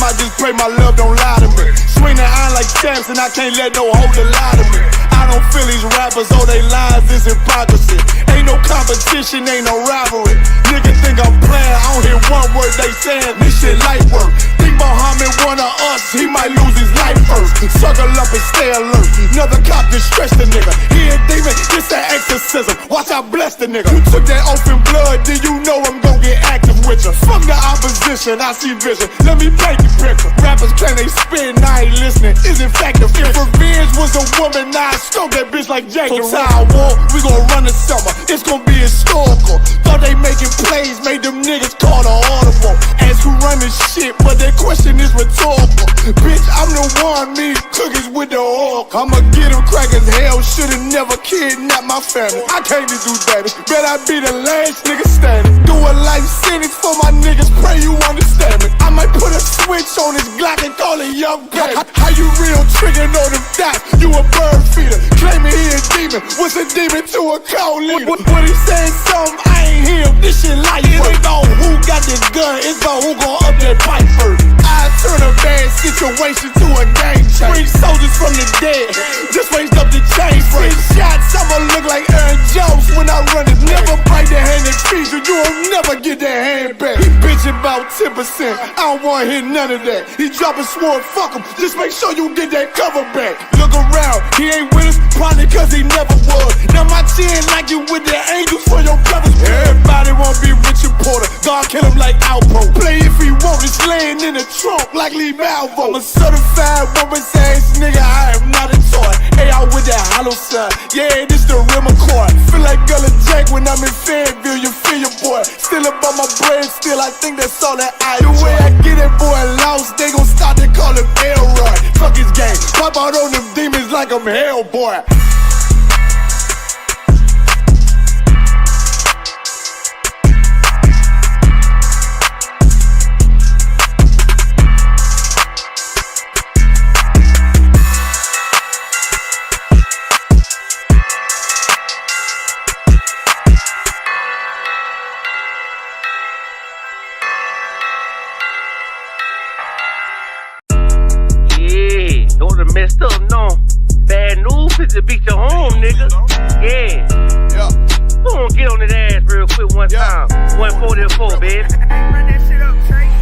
I just pray my love don't lie to me. Swing the iron like Samson, I can't let no holder lie to me. I don't feel these rappers, oh they lies is hypocrisy. Ain't no competition, ain't no rivalry. Nigga think I'm playing, I don't hear one word they saying. This shit light work. Think Muhammad one of us, he might lose his life first. Circle up and stay alert. Another cop just stress the nigga. He a demon, it's an exorcism. Watch I bless the nigga. You took that oath in blood, then you know I'm gon' get active with you. Fuck the opposition, I see vision. Let me paint the picture. Rappers claim they spit, I ain't listening. Is in fact the If revenge was a woman, now I stroke that bitch like Jacob. So I war, we gon' run the summer. It's gon' be historical. Thought they making plays, made them niggas call the audible. Ask who run this shit, but that question is rhetorical. Bitch, I'm the one, me cookies with the oil. I'ma get them crackers, hell, should've never kidnapped my family. I can't do that. Bet I be the last nigga standing. Do a life sentence for my niggas, pray you understand me. I might put a switch on this Glock and call it young baby. How you real trigger know them dots? You a bird feeder, claiming he a demon. What's a demon to a cold leader? What he saying something, I ain't hear him. This shit light. It ain't about who got this gun, it's about who gon' up that pipe first. I turn a bad situation to a game changer. Bring soldiers from the dead, just raised up the chain frame. Shots, I'ma look like Aaron Jones when I run it. Never bite the hand that feeds you, you'll never get that hand back. He bitchin' about 10%, I don't wanna hear none of that. He dropping sword, fuck him, just make sure you get that cover back. Look around, he ain't with us, probably cause he never was. Now my chin like you with the angels for your brothers. Everybody wanna be Richard Porter, God kill him like Alpo. Play if he want, it's laying in the trunk like Lee Malvo. I'm a certified woman's ass nigga, I am not a toy. Hey, I with that hollow side, yeah, this the rim accord. Feel like Gullah Jack when I'm in Fayetteville, you feel your boy. Still about my brain, still I think that's all that I do. The way I get it, boy, lost, they gon' start to call him Elroy. Fuck his game, pop out on them demons like I'm Hellboy. Messed up, no. Bad news is to beat your home, nigga. Yeah. Go on, get on that ass real quick one time. 144, baby.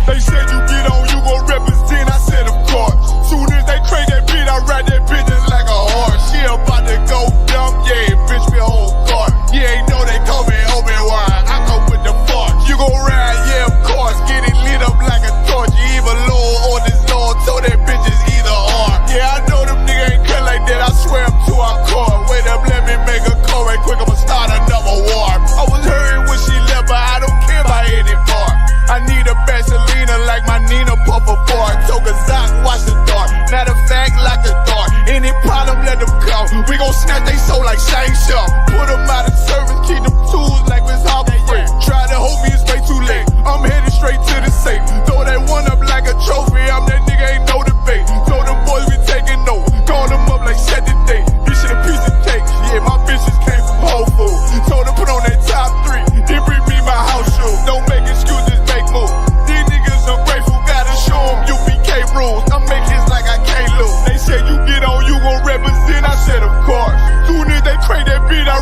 They said you get on, you gon' represent. I said, of course. Soon as they crank that beat, I ride that bitch just like a horse. She about to go dumb, yeah, bitch, me whole car. You ain't know they call me Obi-Wan. I come with the force. You gon' ride, yeah, of course. Get it lit up like a torch. You even low on this Lord, so that bitch is either or. Yeah, I know them niggas ain't cut like that. I swear I'm to our core. Wait up, let me make a call right quick. I'ma start another war. I was hurting when she left, but I don't care about any part. I need a Vaselina like my Nina Puffer bar. Took a Zoc, watch the dark. Matter of fact, like the dark. Any problem, let them come. We gon' snatch they soul like Shane Sharp. Put them out of service, keep them tools like Miss Harper Free. Try to hold me, it's way too late. I'm headed straight to the safe. Throw that one up like a trophy. I'm that nigga, ain't no debate. Told them boys we taking over. Call them up like set the date. This shit a piece of cake. Yeah, my bitches came from Whole Foods. Told them put on that top 3. Then bring me my house shoes. Don't make excuses, make moves. These niggas ungrateful, gotta show them U.P.K rules. I'm making hits like I can't lose. They said you get on, you gon' represent. I said of course. Soon as they crank that beat, I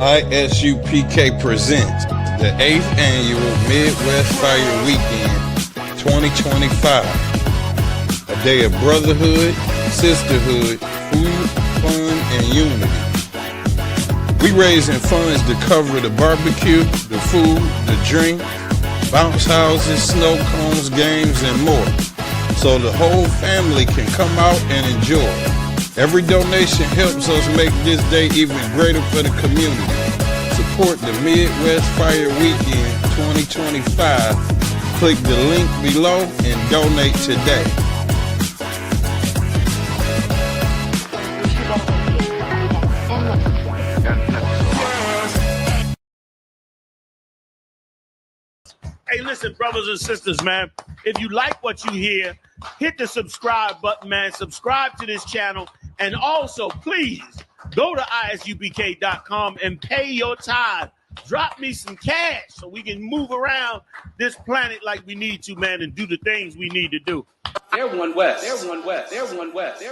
I.S.U.P.K presents the 8th annual Midwest Fire Weekend 2025. A day of brotherhood, sisterhood, food, fun, and unity. We raising funds to cover the barbecue, the food, the drink, bounce houses, snow cones, games, and more, so the whole family can come out and enjoy. Every donation helps us make this day even greater for the community. Support the Midwest Fire Weekend 2025. Click the link below and donate today. Hey, listen, brothers and sisters, man. If you like what you hear, hit the subscribe button, man. Subscribe to this channel. And also, please, go to isupk.com and pay your tithe. Drop me some cash so we can move around this planet like we need to, man, and do the things we need to do. Everyone west. Everyone west. Everyone west.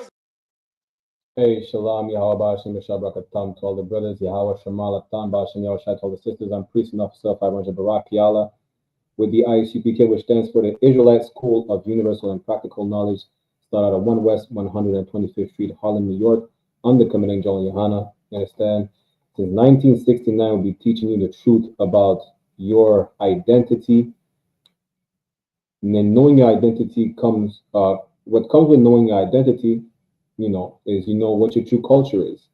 Hey, Shalom, Yahweh, Hashem, Shabbat, to all the brothers, Yahweh, Shemal, Atan, Ba'ashem, Yahweh, to all the sisters. I'm priest and officer 500 Barak Yala with the I.S.U.P.K, which stands for the Israelite School of Universal and Practical Knowledge, started out at 1 West 125th Street, Harlem, New York, under Commanding General YAHANNA. You understand? Since 1969, we'll be teaching you the truth about your identity. And then knowing your identity comes, what comes with knowing your identity, is what your true culture is.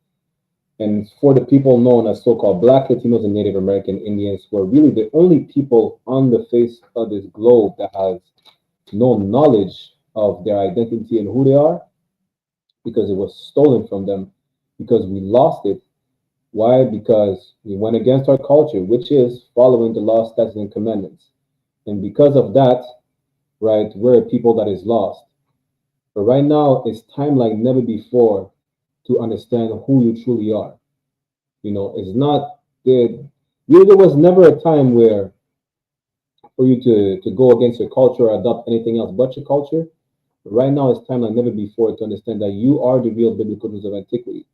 And for the people known as so-called Black, Latinos, and Native American Indians, who are really the only people on the face of this globe that has no knowledge of their identity and who they are, because it was stolen from them, because we lost it. Why? Because we went against our culture, which is following the law, statutes, and commandments. And because of that, right, we're a people that is lost. But right now, it's time like never before to understand who you truly are. It's not there. There was never a time where for you to go against your culture or adopt anything else but your culture. But right now, it's time like never before to understand that you are the real biblical Jews of antiquity.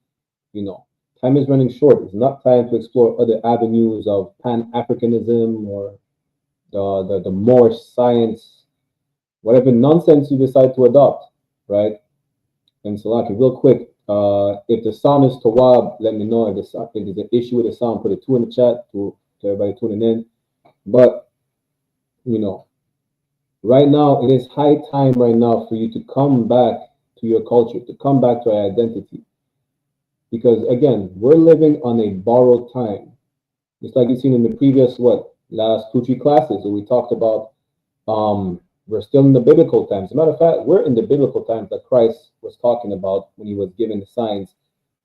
Time is running short. It's not time to explore other avenues of Pan-Africanism or the Moorish science, whatever nonsense you decide to adopt, right? And so, like, real quick, if the sound is Tawab, let me know. If there's an issue with the sound, put a 2 in the chat to everybody tuning in. But, right now, it is high time right now for you to come back to your culture, to come back to our identity. Because, again, we're living on a borrowed time. Just like you've seen in the previous, last 2-3 classes where we talked about, we're still in the biblical times. As a matter of fact, we're in the biblical times that Christ was talking about when he was giving the signs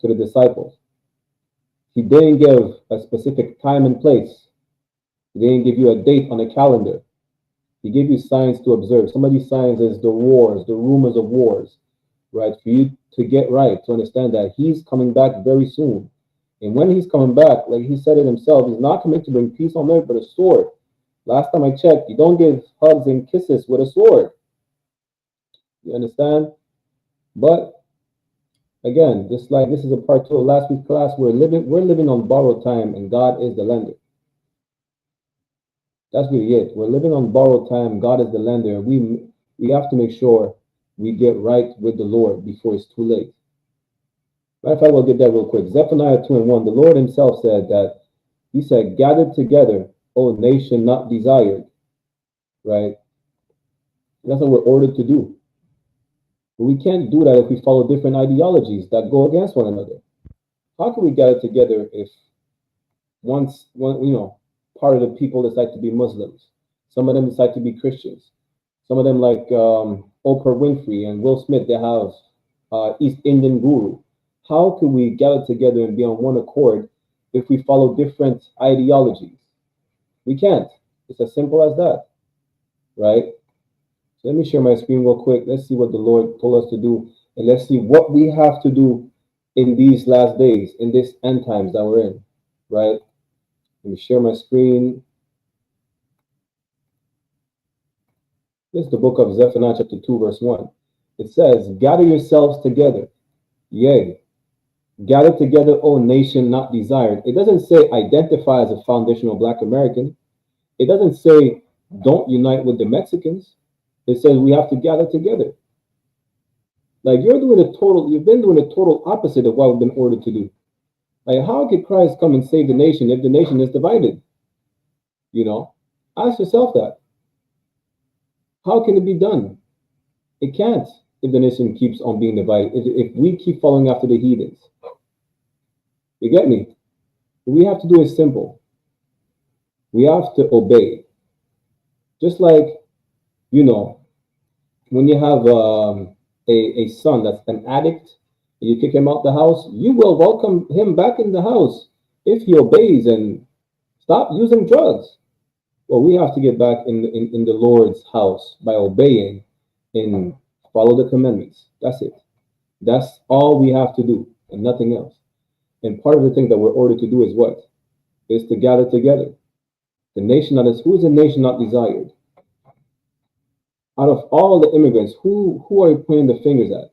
to the disciples. He didn't give a specific time and place. He didn't give you a date on a calendar. He gave you signs to observe. Some of these signs is the wars, the rumors of wars, right? For you to get right, to understand that he's coming back very soon. And when he's coming back, like he said it himself, he's not coming to bring peace on earth, but a sword. Last time I checked, you don't give hugs and kisses with a sword. You understand? But again, just like this is a part 2 of last week's class, we're living on borrowed time, and God is the lender. That's really it. We're living on borrowed time. God is the lender. We have to make sure we get right with the Lord before it's too late. Matter of fact, we'll get that real quick. Zephaniah 2:1. The Lord himself said that. He said, "Gathered together, O nation not desired," right? That's what we're ordered to do. But we can't do that if we follow different ideologies that go against one another. How can we gather together if part of the people decide to be Muslims, some of them decide to be Christians, some of them like Oprah Winfrey and Will Smith, they have East Indian guru. How can we gather together and be on one accord if we follow different ideologies? We can't. It's as simple as that, right? So let me share my screen real quick. Let's see what the Lord told us to do, and let's see what we have to do in these last days, in this end times that we're in, right? Let me share my screen. This is the book of Zephaniah chapter 2, verse 1. It says, "Gather yourselves together, yea, Gather together, O nation not desired. It doesn't say identify as a foundational Black American. It doesn't say don't unite with the Mexicans. It says we have to gather together. Like you've been doing the total opposite of what we've been ordered to do. Like how could Christ come and save the nation if the nation is divided? You know, ask yourself that. How can it be done? It can't if the nation keeps on being divided. If we keep following after the heathens. You get me? What we have to do is simple. We have to obey. Just like, you know, when you have a son that's an addict, and you kick him out the house, you will welcome him back in the house if he obeys and stop using drugs. Well, we have to get back in the Lord's house by obeying and follow the commandments. That's it. That's all we have to do and nothing else. And part of the thing that we're ordered to do is what? Is to gather together. The nation that is, who is a nation not desired? Out of all the immigrants, who are you pointing the fingers at?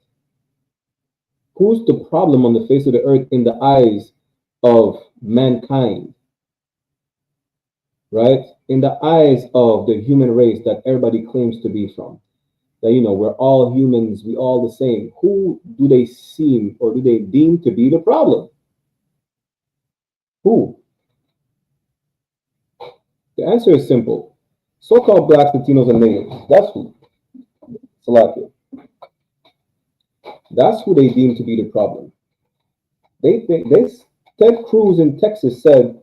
Who's the problem on the face of the earth in the eyes of mankind? Right? In the eyes of the human race that everybody claims to be from. That, you know, we're all humans, we all the same. Who do they seem or do they deem to be the problem? Who? The answer is simple. So-called Blacks, Latinos, and natives. That's who. Salakia. That's who they deem to be the problem. They think this. Ted Cruz in Texas said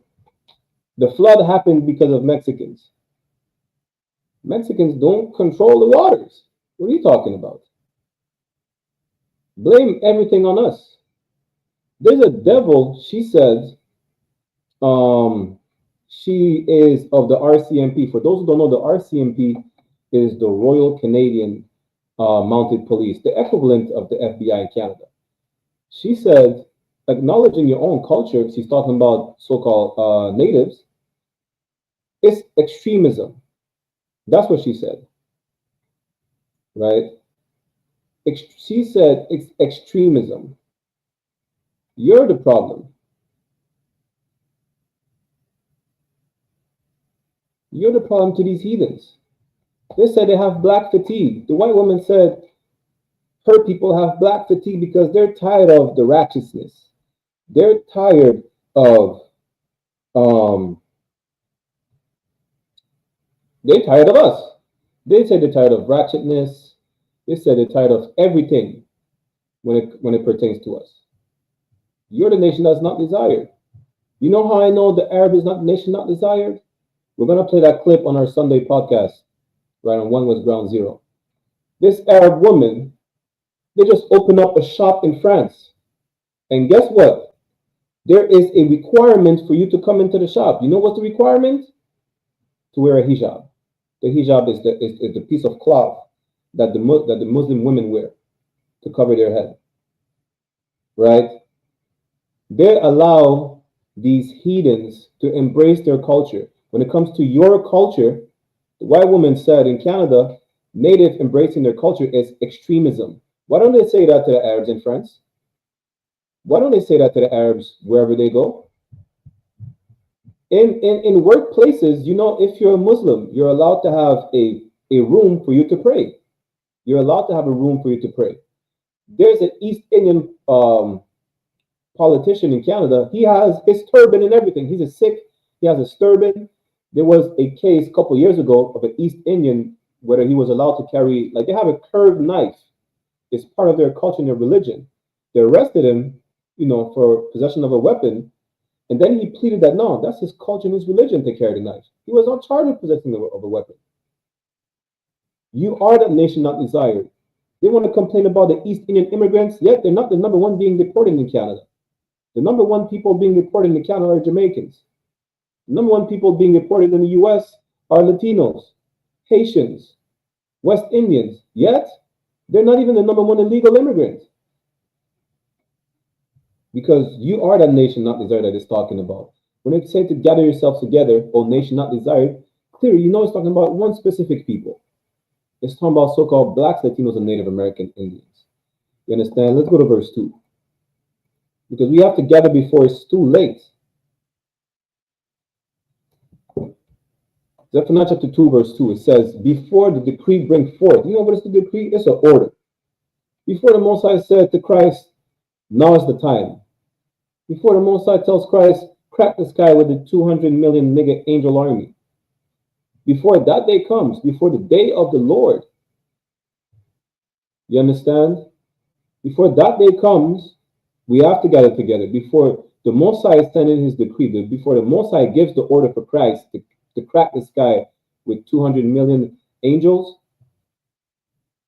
the flood happened because of Mexicans. Mexicans don't control the waters. What are you talking about? Blame everything on us. There's a devil, she says, she is of the RCMP. For those who don't know, the RCMP is the Royal Canadian Mounted Police, the equivalent of the FBI in Canada. She said, acknowledging your own culture, she's talking about so-called natives, it's extremism. That's what she said, right? She said it's extremism. You're the problem. You're the problem to these heathens. They said they have black fatigue. The white woman said her people have black fatigue because they're tired of the righteousness. They're tired of they're tired of us. They said they're tired of ratchetness. They said they're tired of everything when it pertains to us. You're the nation that's not desired. You know how I know the Arab is not the nation not desired? We're going to play that clip on our Sunday podcast, right on One West Ground Zero. This Arab woman, they just opened up a shop in France. And guess what? There is a requirement for you to come into the shop. You know what's the requirement? To wear a hijab. The hijab is the piece of cloth that the Muslim women wear to cover their head. Right? They allow these heathens to embrace their culture. When it comes to your culture, the white woman said in Canada, native embracing their culture is extremism. Why don't they say that to the Arabs in France? Why don't they say that to the Arabs wherever they go? In workplaces, you know, if you're a Muslim, you're allowed to have a room for you to pray. You're allowed to have a room for you to pray. There's an East Indian politician in Canada. He has his turban and everything. He's a Sikh. He has a turban. There was a case a couple years ago of an East Indian, whether he was allowed to carry, like they have a curved knife. It's part of their culture and their religion. They arrested him, you know, for possession of a weapon. And then he pleaded that, no, that's his culture and his religion to carry the knife. He was not charged with possessing of a weapon. You are that nation not desired. They want to complain about the East Indian immigrants, yet they're not the number one being deported in Canada. The number one people being deported in Canada are Jamaicans. The number one people being deported in the US are Latinos, Haitians, West Indians, yet they're not even the number one illegal immigrant. Because you are that nation not desired that it's talking about. When it says to gather yourselves together, O nation not desired, clearly you know it's talking about one specific people. It's talking about so-called Blacks, Latinos, and Native American Indians. You understand? Let's go to verse 2. Because we have to gather before it's too late. Zephaniah chapter 2, verse 2, it says, before the decree bring forth. You know what is the decree? It's an order. Before the Most High said to Christ, now is the time. Before the Most High tells Christ, crack the sky with the 200 million nigga angel army. Before that day comes, before the day of the Lord. You understand? Before that day comes, we have to gather together. Before the Most High is sending his decree, before the Most High gives the order for Christ to crack the sky with 200 million angels,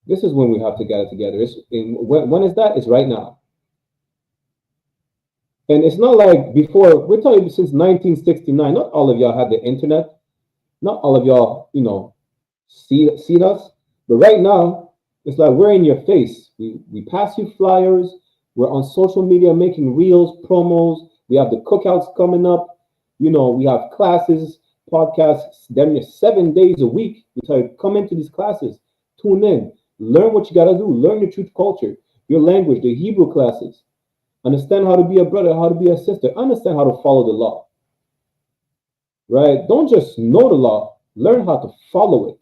this is when we have to gather together. When is that? It's right now. And it's not like before, we're talking since 1969. Not all of y'all had the internet. Not all of y'all, see us. But right now, it's like we're in your face. We pass you flyers. We're on social media making reels, promos. We have the cookouts coming up. We have classes, podcasts, damn near 7 days a week. We tell you, come into these classes, tune in, learn what you got to do, learn your truth culture, your language, the Hebrew classes. Understand how to be a brother, how to be a sister. Understand how to follow the law. Right? Don't just know the law. Learn how to follow it.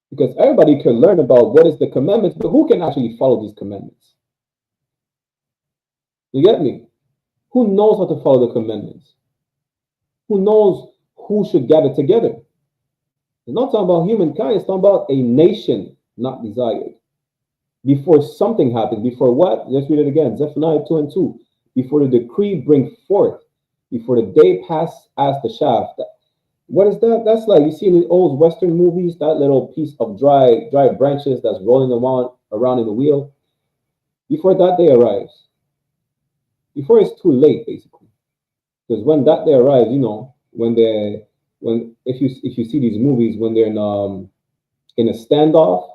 Because everybody can learn about what is the commandments, but who can actually follow these commandments? You get me? Who knows how to follow the commandments? Who knows who should gather together? It's not talking about humankind. It's talking about a nation not desired. Before something happens, before what? Let's read it again. Zephaniah 2 and 2. Before the decree bring forth, before the day pass as the shaft. What is that? That's like, you see in the old Western movies, that little piece of dry branches that's rolling around in the wheel. Before that day arrives. Before it's too late, basically. Because when that day arrives, if you see these movies, when they're in a standoff,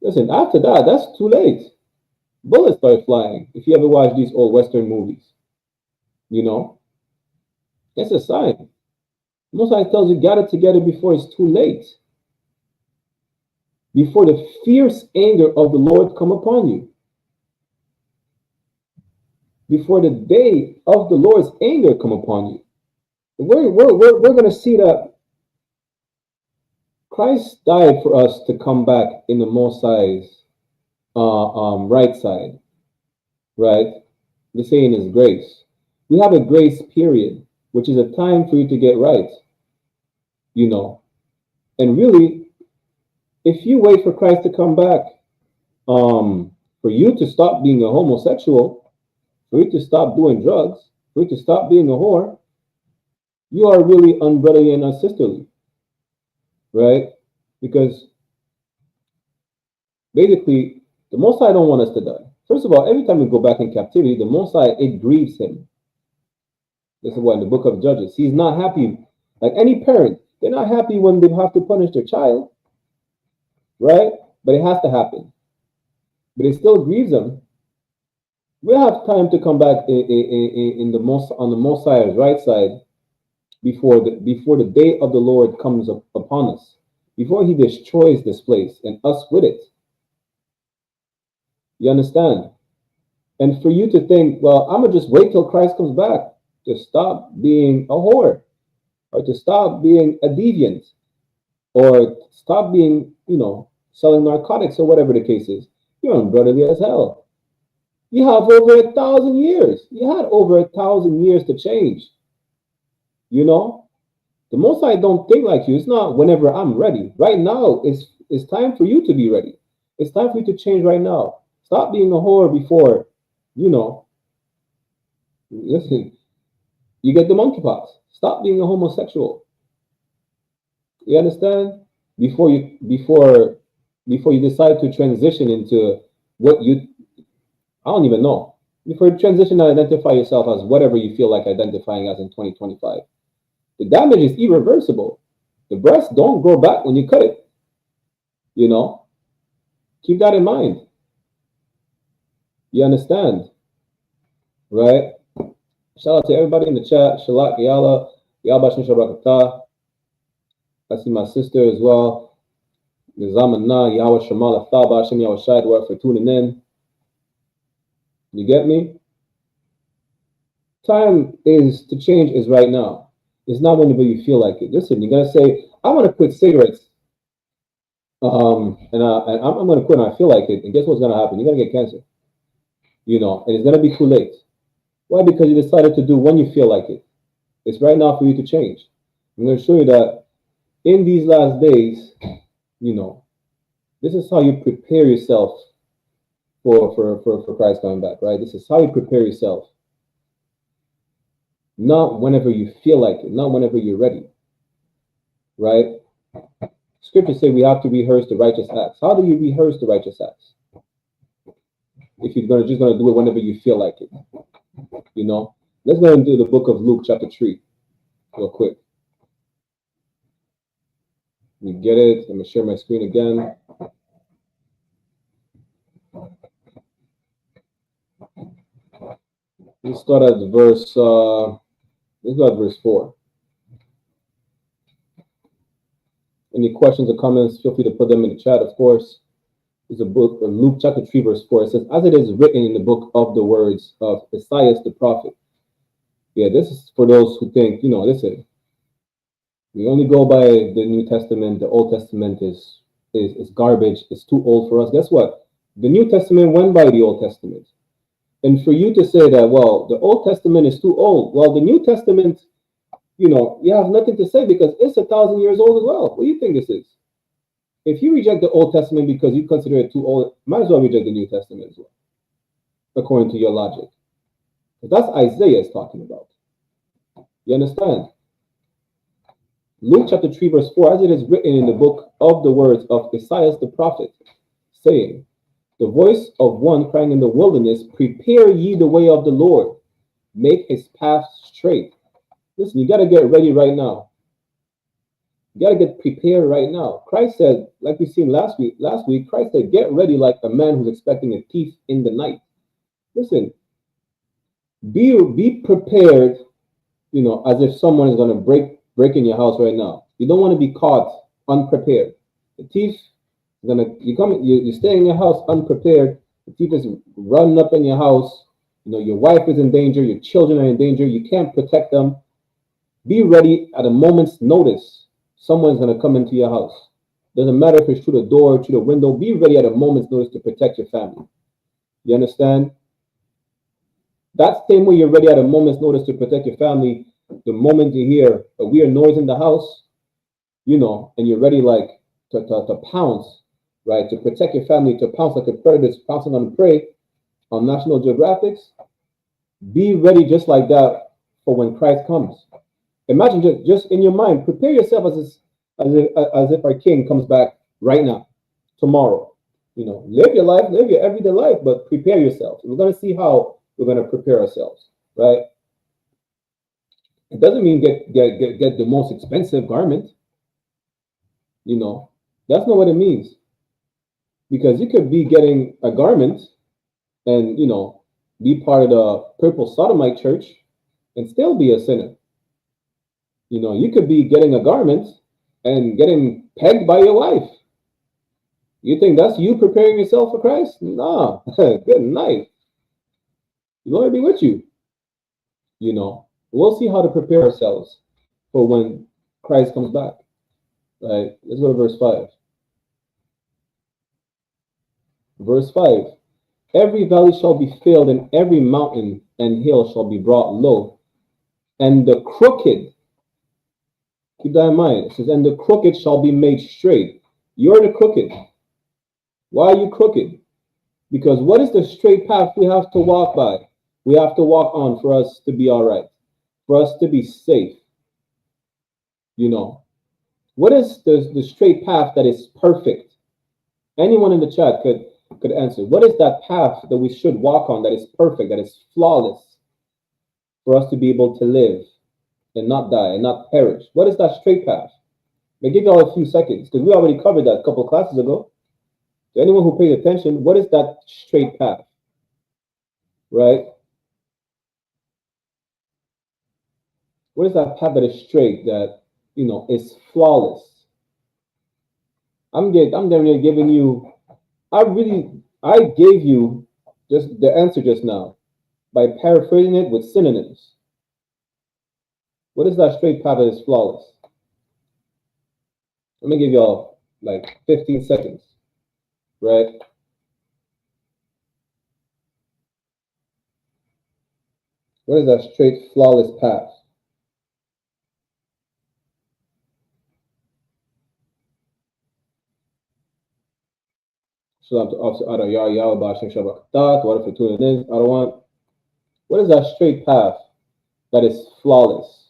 listen, after that, that's too late. Bullets start flying. If you ever watch these old Western movies, that's a sign. Most High tells you, gather together before it's too late. Before the fierce anger of the Lord come upon you. Before the day of the Lord's anger come upon you. We're going to see that Christ died for us to come back in the Most High's right side, right? The saying is grace. We have a grace period, which is a time for you to get right, And really, if you wait for Christ to come back, for you to stop being a homosexual, for you to stop doing drugs, for you to stop being a whore, you are really unbrotherly and unsisterly, right? Because basically, the Most High don't want us to die. First of all, every time we go back in captivity, the Most High, it grieves him. This is why in the book of Judges, he's not happy. Like any parent, they're not happy when they have to punish their child, right? But it has to happen. But it still grieves them. We'll have time to come back on the Most High's right side before the day of the Lord comes upon us, before he destroys this place and us with it. You understand? And for you to think, well, I'm going to just wait till Christ comes back to stop being a whore, or to stop being a deviant, or stop being, selling narcotics, or whatever the case is, you're unbrotherly as hell. You have over 1,000 years. You had over 1,000 years to change. The Most High don't think like you. It's not whenever I'm ready. Right now, it's time for you to be ready. It's time for you to change right now. Stop being a whore before, listen, you get the monkeypox. Stop being a homosexual. You understand? Before you decide to transition into what I don't even know. Before you transition and identify yourself as whatever you feel like identifying as in 2025. The damage is irreversible. The breast don't grow back when you cut it. Keep that in mind. You understand? Right? Shout out to everybody in the chat. Shalak, Yala, Yabashin Shabrakata. I see my sister as well. Nizamana, Yahweh Shamal, Athaba, Hashem Yahweh Shai, for tuning in. You get me? Time is to change is right now. It's not whenever you feel like it. Listen, you're gonna say, I want to quit cigarettes. And I'm gonna quit and I feel like it. And guess what's gonna happen? You're gonna get cancer. You know, and it's gonna be too late. Why? Because you decided to do when you feel like it. It's right now for you to change. I'm gonna show you that in these last days, you know, this is how you prepare yourself for Christ coming back, right? This is how you prepare yourself. Not whenever you feel like it, not whenever you're ready, right? Scriptures say we have to rehearse the righteous acts. How do you rehearse the righteous acts? If you're just gonna do it whenever you feel like it, you know. Let's go and do the book of Luke, chapter 3, real quick. You get it? I'm gonna share my screen again. Let's start at verse. Let's go at verse 4. Any questions or comments? Feel free to put them in the chat. Of course, there's a book, Luke chapter 3, verse 4. It says, "As it is written in the book of the words of I.S.U.P.K the prophet." Yeah, this is for those who think, you know, listen, we only go by the New Testament. The Old Testament is garbage. It's too old for us. Guess what? The New Testament went by the Old Testament. And for you to say that, well, the Old Testament is too old. Well, the New Testament, you know, you have nothing to say because it's 1,000 years old as well. What do you think this is? If you reject the Old Testament because you consider it too old, might as well reject the New Testament as well, according to your logic. That's Isaiah is talking about. You understand? Luke chapter 3, verse 4, as it is written in the book of the words of I.S.U.P.K the prophet, saying, "The voice of one crying in the wilderness, prepare ye the way of the Lord, make his path straight." Listen, you got to get ready right now. You got to get prepared right now. Christ said, like we seen last week, Christ said, get ready like a man who's expecting a thief in the night. Listen, be prepared, you know, as if someone is going to break in your house right now. You don't want to be caught unprepared. The thief is going to, you stay in your house unprepared. The thief is running up in your house. You know, your wife is in danger. Your children are in danger. You can't protect them. Be ready at a moment's notice. Someone's going to come into your house. Doesn't matter if it's through the door, through the window. Be ready at a moment's notice to protect your family. You understand? That same way you're ready at a moment's notice to protect your family, the moment you hear a weird noise in the house, you know, and you're ready like to pounce, right? To protect your family, to pounce like a predator pouncing on prey on National Geographics. Be ready just like that for when Christ comes. Imagine just in your mind, prepare yourself as if our King comes back right now, tomorrow. You know, live your life, live your everyday life, but prepare yourself. We're going to see how we're going to prepare ourselves, right? It doesn't mean get the most expensive garment. You know, that's not what it means. Because you could be getting a garment and, you know, be part of the purple sodomite church and still be a sinner. You know, you could be getting a garment and getting pegged by your wife. You think that's you preparing yourself for Christ? Nah, good night. The Lord be with you. You know, we'll see how to prepare ourselves for when Christ comes back. Right? Let's go to verse 5. Verse 5. Every valley shall be filled, and every mountain and hill shall be brought low, and the crooked, keep that in mind, it says, and the crooked shall be made straight. You're the crooked. Why are you crooked? Because what is the straight path we have to walk by? We have to walk on for us to be all right, for us to be safe. You know, what is the straight path that is perfect? Anyone in the chat could answer. What is that path that we should walk on that is perfect, that is flawless, for us to be able to live and not die and not perish? What is that straight path? I'll give you all a few seconds because we already covered that a couple of classes ago. To anyone who paid attention, what is that straight path? Right? What is that path that is straight, that, you know, is flawless? I'm giving you, I gave you Just the answer just now, by paraphrasing it with synonyms. What is that straight path that is flawless? Let me give y'all like 15 seconds, right? What is that straight, flawless path? Shalom to Officer Ada Yahweh Bashim Shabbat. What if you're tuning in? I don't want. What is that straight path that is flawless?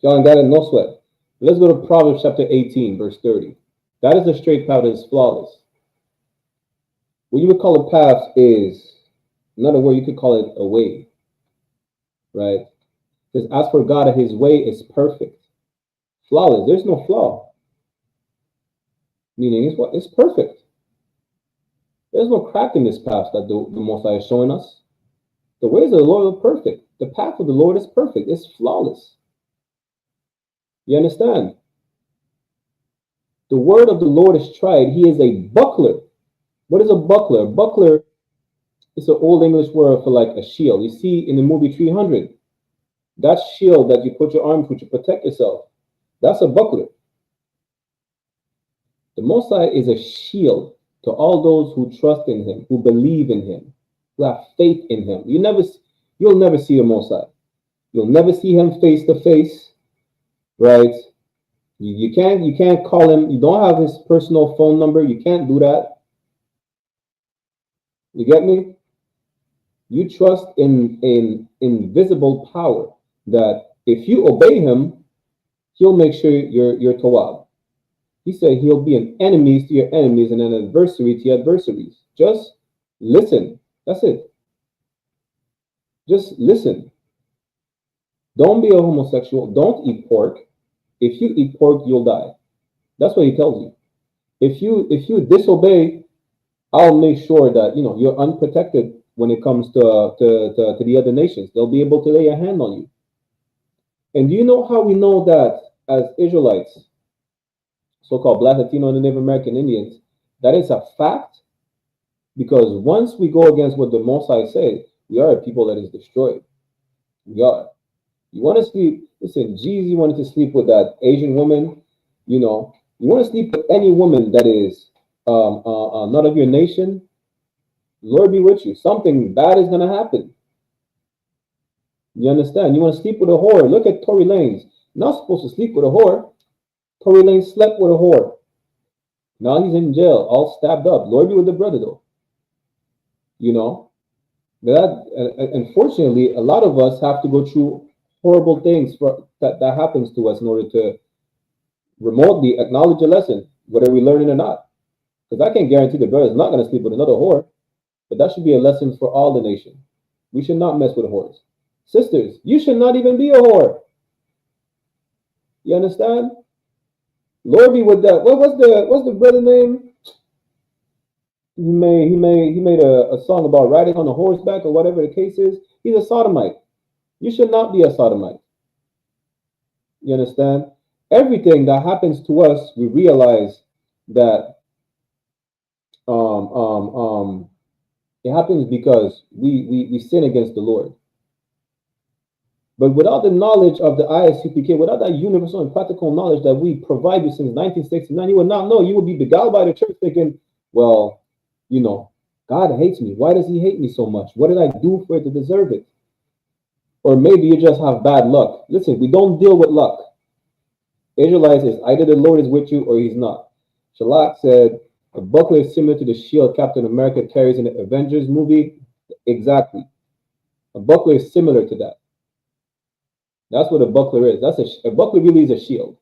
Y'all ain't got it, no sweat. Let's go to Proverbs chapter 18, verse 30. That is the straight path that is flawless. What you would call a path is another word, you could call it a way, right? Because as for God, his way is perfect. Flawless. There's no flaw. Meaning it's perfect. There's no crack in this path that the Most High is showing us. The ways of the Lord are perfect. The path of the Lord is perfect. It's flawless. You understand? The word of the Lord is tried. He is a buckler. What is a buckler? A buckler is an old English word for like a shield. You see in the movie 300, that shield that you put your arm through to protect yourself, that's a buckler. The Most High is a shield to all those who trust in him, who believe in him, who have faith in him. You'll never see the Most High. You'll never see him face to face, right? You can't call him. You don't have his personal phone number. You can't do that. You get me? You trust in invisible power that if you obey him, he'll make sure you're tawab. He said he'll be an enemy to your enemies and an adversary to your adversaries. Just listen. That's it. Just listen. Don't be a homosexual. Don't eat pork. If you eat pork, you'll die. That's what he tells you. If you disobey, I'll make sure that you're unprotected when it comes to the other nations. They'll be able to lay a hand on you. And do you know how we know that as Israelites, so-called Black, Latino, and Native American Indians, that is a fact? Because once we go against what the Most High said, we are a people that is destroyed. We are. You want to sleep? Listen, Jesus wanted to sleep with that Asian woman. You want to sleep with any woman that is not of your nation. Lord be with you. Something bad is going to happen. You understand? You want to sleep with a whore? Look at Tory Lanez. Not supposed to sleep with a whore. Tory Lanez slept with a whore. Now he's in jail, all stabbed up. Lord be with the brother, though. That unfortunately, a lot of us have to go through horrible things that happens to us in order to remotely acknowledge a lesson, whether we learn it or not. Because I can't guarantee the brother is not going to sleep with another whore, but that should be a lesson for all the nation. We should not mess with whores. Sisters, you should not even be a whore. You understand? Lord be with that. What's the brother name? He made a song about riding on a horseback or whatever the case is. He's a sodomite. You should not be a sodomite. You understand? Everything that happens to us, we realize that it happens because we sin against the Lord. But without the knowledge of the I.S.U.P.K, without that universal and practical knowledge that we provide you since 1969, you would not know. You would be beguiled by the church thinking, well, God hates me. Why does he hate me so much? What did I do for it to deserve it? Or maybe you just have bad luck. Listen, we don't deal with luck. Israelites is either the Lord is with you or he's not. Shalak said, a buckler is similar to the shield Captain America carries in the Avengers movie. Exactly. A buckler is similar to that. That's what a buckler is. A buckler really is a shield.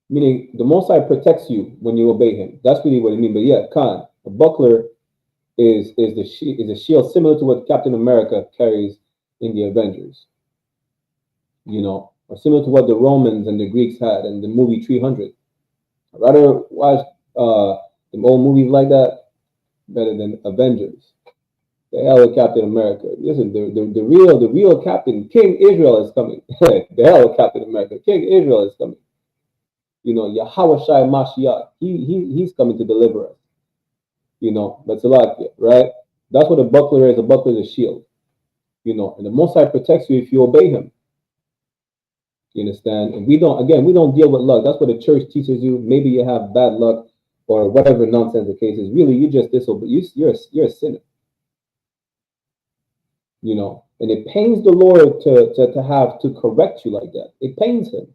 Meaning the Most High protects you when you obey him. That's really what it means. But yeah, Khan, a buckler is a shield similar to what Captain America carries in the Avengers. Or similar to what the Romans and the Greeks had in the movie 300. I'd rather watch them old movies like that better than Avengers. The hell with Captain America. Listen, the real Captain, King Israel is coming. The hell with Captain America. King Israel is coming. Yahweh Shai Mashiach. He's coming to deliver us. You know, that's a lot, right? That's what a buckler is. A buckler is a shield. You know, and the Most High protects you if you obey Him. You understand? And we don't deal with luck. That's what the church teaches you. Maybe you have bad luck or whatever nonsense the case is. Really, you just disobey. You're a sinner. You know, and it pains the Lord to have to correct you like that. It pains Him,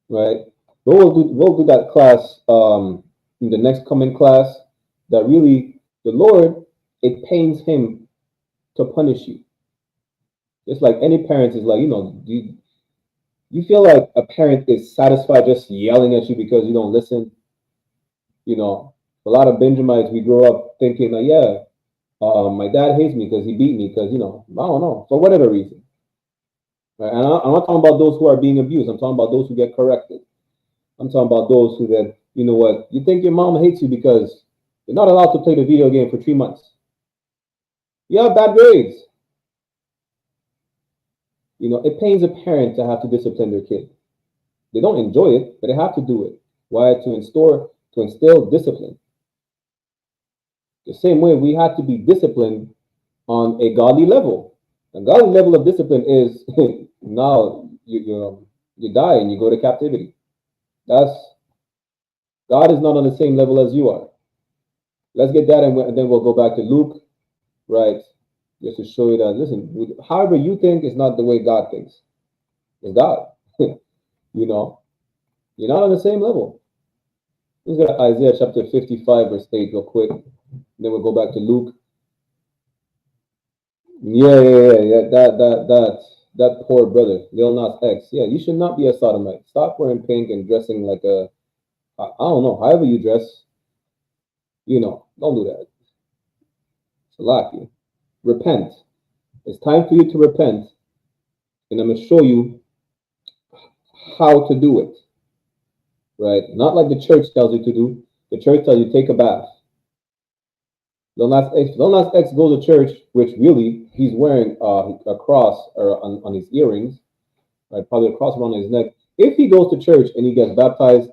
right? But we'll do that class in the next coming class. That really the Lord, it pains Him to punish you. Just like any parent is like, you know, you feel like a parent is satisfied just yelling at you because you don't listen. You know, a lot of Benjamites, we grow up thinking like, yeah, my dad hates me because he beat me because, you know, I don't know, for whatever reason. Right? And I'm not talking about those who are being abused. I'm talking about those who get corrected. I'm talking about those who that, you know what, you think your mom hates you because you're not allowed to play the video game for 3 months. You have bad grades. You know, it pains a parent to have to discipline their kid. They don't enjoy it, but they have to do it. Why? To instill discipline. The same way we have to be disciplined on a godly level. A godly level of discipline is now you die and you go to captivity. God is not on the same level as you are. Let's get that, and then we'll go back to Luke, right? Just to show you that, listen, however you think is not the way God thinks. It's God. You know, you're not on the same level. Let's go to Isaiah chapter 55, verse 8, real quick. Then we'll go back to Luke. Yeah. That poor brother, Lil Nas X. Yeah, you should not be a sodomite. Stop wearing pink and dressing like I don't know, however you dress. You know, don't do that. Salaki. Repent. It's time for you to repent. And I'm going to show you how to do it. Right? Not like the church tells you to do. The church tells you take a bath. Lil Nas X goes to church, which really he's wearing a cross or on his earrings, right? Probably a cross around his neck. If he goes to church and he gets baptized,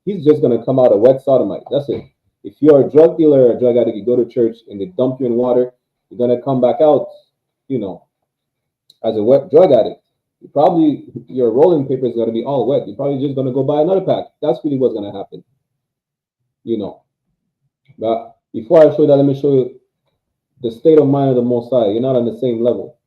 he's just going to come out a wet sodomite. That's it. If you're a drug dealer or a drug addict, you go to church and they dump you in water, you're going to come back out, you know, as a wet drug addict. Your rolling paper is going to be all wet. You're probably just going to go buy another pack. That's really what's going to happen. You know. But before I show that, let me show you the state of mind of the Most High. You're not on the same level.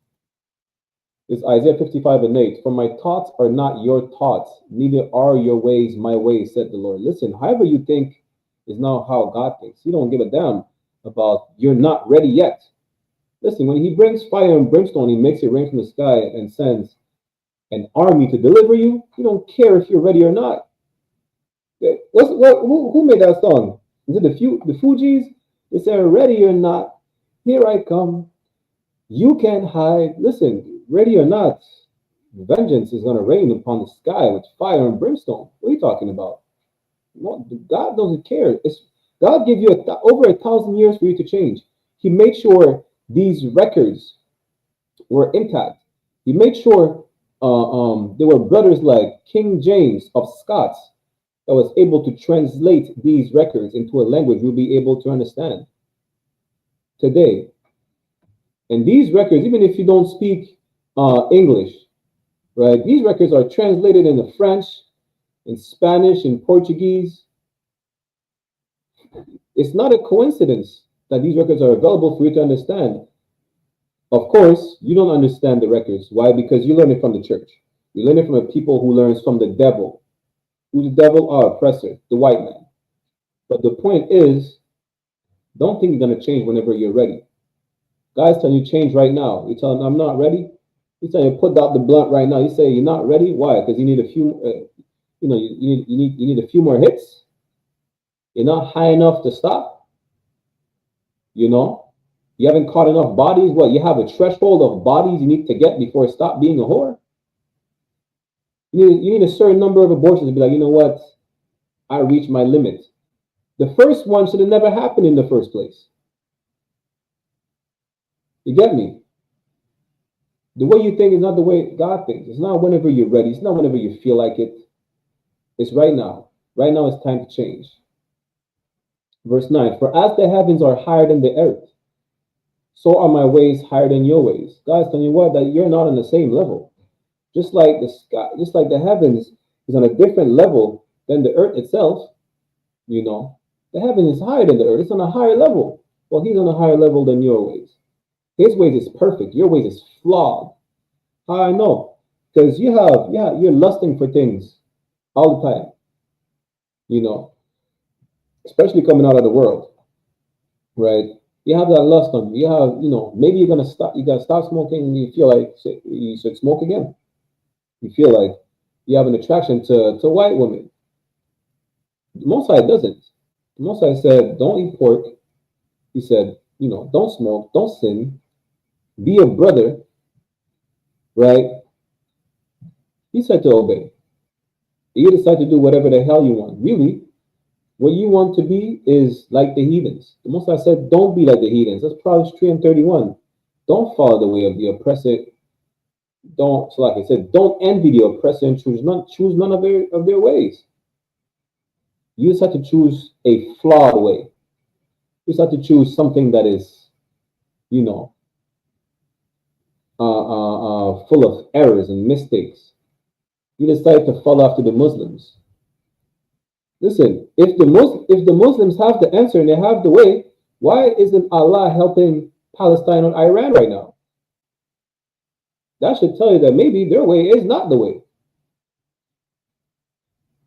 It's Isaiah 55 and 8. For my thoughts are not your thoughts, neither are your ways my ways, said the Lord. Listen, however you think is not how God thinks. He don't give a damn about you're not ready yet. Listen, when he brings fire and brimstone, he makes it rain from the sky and sends an army to deliver you. You don't care if you're ready or not. Who made that song? Is it the Fugees? They say, ready or not, here I come. You can't hide. Listen, ready or not, vengeance is going to rain upon the sky with fire and brimstone. What are you talking about? Well, God doesn't care. God gave you over 1,000 years for you to change. He made sure these records were intact. He made sure there were brothers like King James of Scots that was able to translate these records into a language we'll be able to understand today. And these records, even if you don't speak English, right? These records are translated into French, in Spanish, in Portuguese. It's not a coincidence that these records are available for you to understand. Of course, you don't understand the records. Why? Because you learn it from the church. You learn it from a people who learns from the devil. Who's the devil? Our oppressor, the white man. But the point is, don't think you're going to change whenever you're ready. Guys telling you change right now. You tell them, I'm not ready. He's telling you put out the blunt right now. You say you're not ready. Why? Because you need a few. You need a few more hits. You're not high enough to stop. You know, you haven't caught enough bodies. What? You have a threshold of bodies you need to get before it stop being a whore. You need a certain number of abortions to be like, you know what? I reached my limit. The first one should have never happened in the first place. You get me? The way you think is not the way God thinks. It's not whenever you're ready. It's not whenever you feel like it. It's right now. Right now it's time to change. Verse 9, for as the heavens are higher than the earth, so are my ways higher than your ways. God's telling you what? That you're not on the same level. Just like the sky, just like the heavens is on a different level than the earth itself, you know, the heaven is higher than the earth. It's on a higher level. Well, he's on a higher level than your ways. His ways is perfect. Your ways is flawed. How I know? Because you're lusting for things all the time, you know, especially coming out of the world, right? You have that lust on you. You have, you know, maybe you're gonna stop. You gotta stop smoking, and you feel like you should smoke again. You feel like you have an attraction to white women. The Most High doesn't. The Most High said, "Don't eat pork." He said, you know, don't smoke, don't sin, be a brother, right? He said to obey. You decide to do whatever the hell you want. Really, what you want to be is like the heathens. The Most High said, don't be like the heathens. That's Proverbs 3:31. Don't follow the way of the oppressor. Don't, so like I said, don't envy the oppressor and choose none of their ways. You just have to choose a flawed way. You just have to choose something that is, you know, full of errors and mistakes. You decide to follow after the Muslims. Listen, if the Muslims have the answer and they have the way, why isn't Allah helping Palestine and Iran right now? That should tell you that maybe their way is not the way.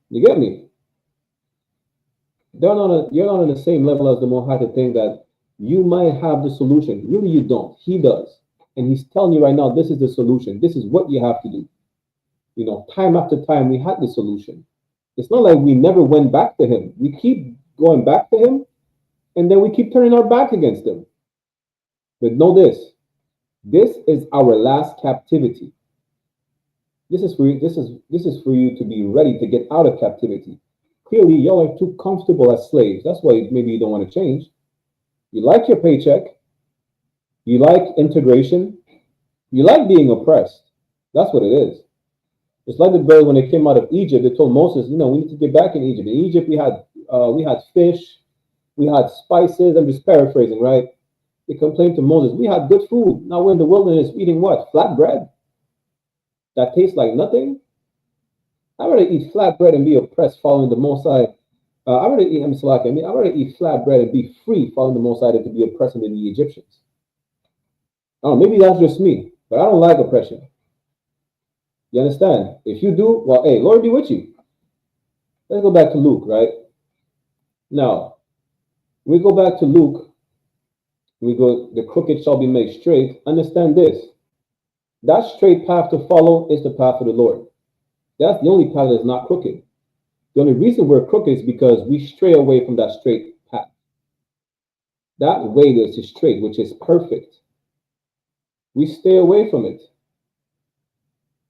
You get me? You're not on the same level as the Most High to think that you might have the solution. Really, you don't. He does. And he's telling you right now, this is the solution. This is what you have to do. You know, time after time, we had the solution. It's not like we never went back to him. We keep going back to him, and then we keep turning our back against him. But know this. This is our last captivity. This is for you, this is for you to be ready to get out of captivity. Clearly, y'all are too comfortable as slaves. That's why maybe you don't want to change. You like your paycheck. You like integration. You like being oppressed. That's what it is. It's like the birds when they came out of Egypt. They told Moses, you know, we need to get back in Egypt. In Egypt, we had fish, we had spices. I'm just paraphrasing, right? They complained to Moses, we had good food. Now we're in the wilderness eating what? Flat bread that tastes like nothing. I'd rather eat flat bread and be oppressed following the Most High. I'd rather eat flat bread and be free following the Most High than to be oppressed than the Egyptians. Oh, maybe that's just me, but I don't like oppression. You understand? If you do, well, hey, Lord be with you. Let's go back to Luke, right? Now, we go back to Luke. We go, the crooked shall be made straight. Understand this. That straight path to follow is the path of the Lord. That's the only path that is not crooked. The only reason we're crooked is because we stray away from that straight path. That way that is straight, which is perfect. We stay away from it.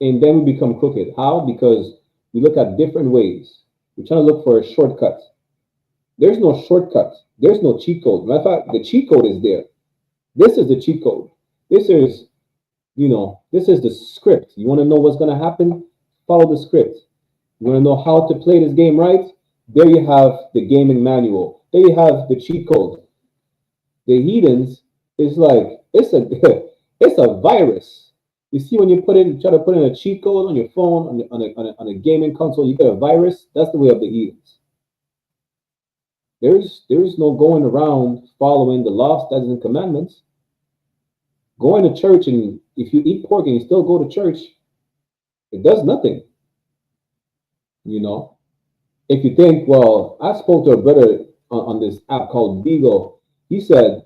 And then we become crooked. How? Because we look at different ways. We're trying to look for a shortcut. There's no shortcut. There's no cheat code. Matter of fact, the cheat code is there. This is the cheat code. This is, you know, this is the script. You want to know what's going to happen? Follow the script. You want to know how to play this game right? There you have the gaming manual. There you have the cheat code. The heathens is like, it's a virus. You see, when you try to put in a cheat code on your phone, on a gaming console, you get a virus. That's the way of the heathens. There's no going around following the law, statutes, and commandments. Going to church, and if you eat pork and you still go to church, it does nothing. You know, if you think, well, I spoke to a brother on this app called Beagle. He said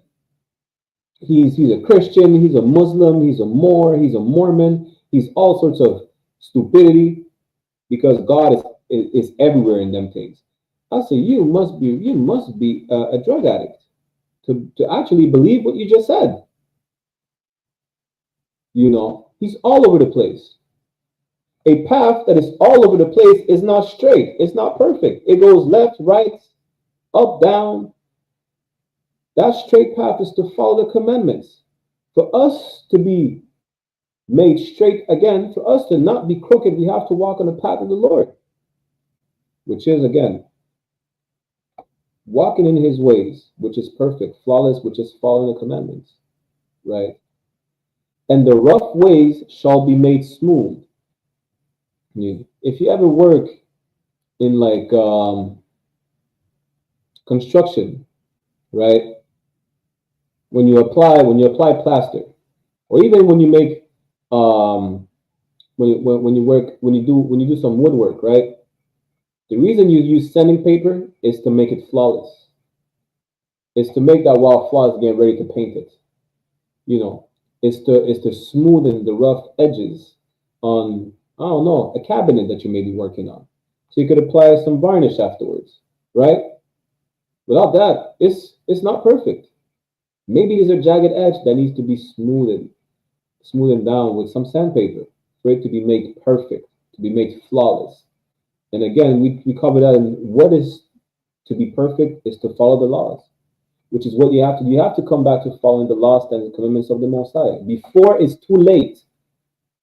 he's a Christian, he's a Muslim, he's a Moor, he's a Mormon, he's all sorts of stupidity because God is everywhere in them things. I say you must be a drug addict to actually believe what you just said. You know, he's all over the place. A path that is all over the place is not straight. It's not perfect. It goes left, right, up, down. That straight path is to follow the commandments. For us to be made straight again, for us to not be crooked, we have to walk on the path of the Lord, which is, again, walking in his ways, which is perfect, flawless, which is following the commandments, right? And the rough ways shall be made smooth. If you ever work in like construction, right? When you apply plaster, or even when you make when you do some woodwork, right? The reason you use sanding paper is to make it flawless. It's to make that wall flawless, get ready to paint it. You know, it's to smoothen the rough edges on, I don't know, a cabinet that you may be working on. So you could apply some varnish afterwards, right? Without that, it's not perfect. Maybe there's a jagged edge that needs to be smoothened down with some sandpaper for it to be made perfect, to be made flawless. And again, we cover that in what is to be perfect is to follow the laws, which is what you have to do. You have to come back to following the laws and the commandments of the Most High before it's too late.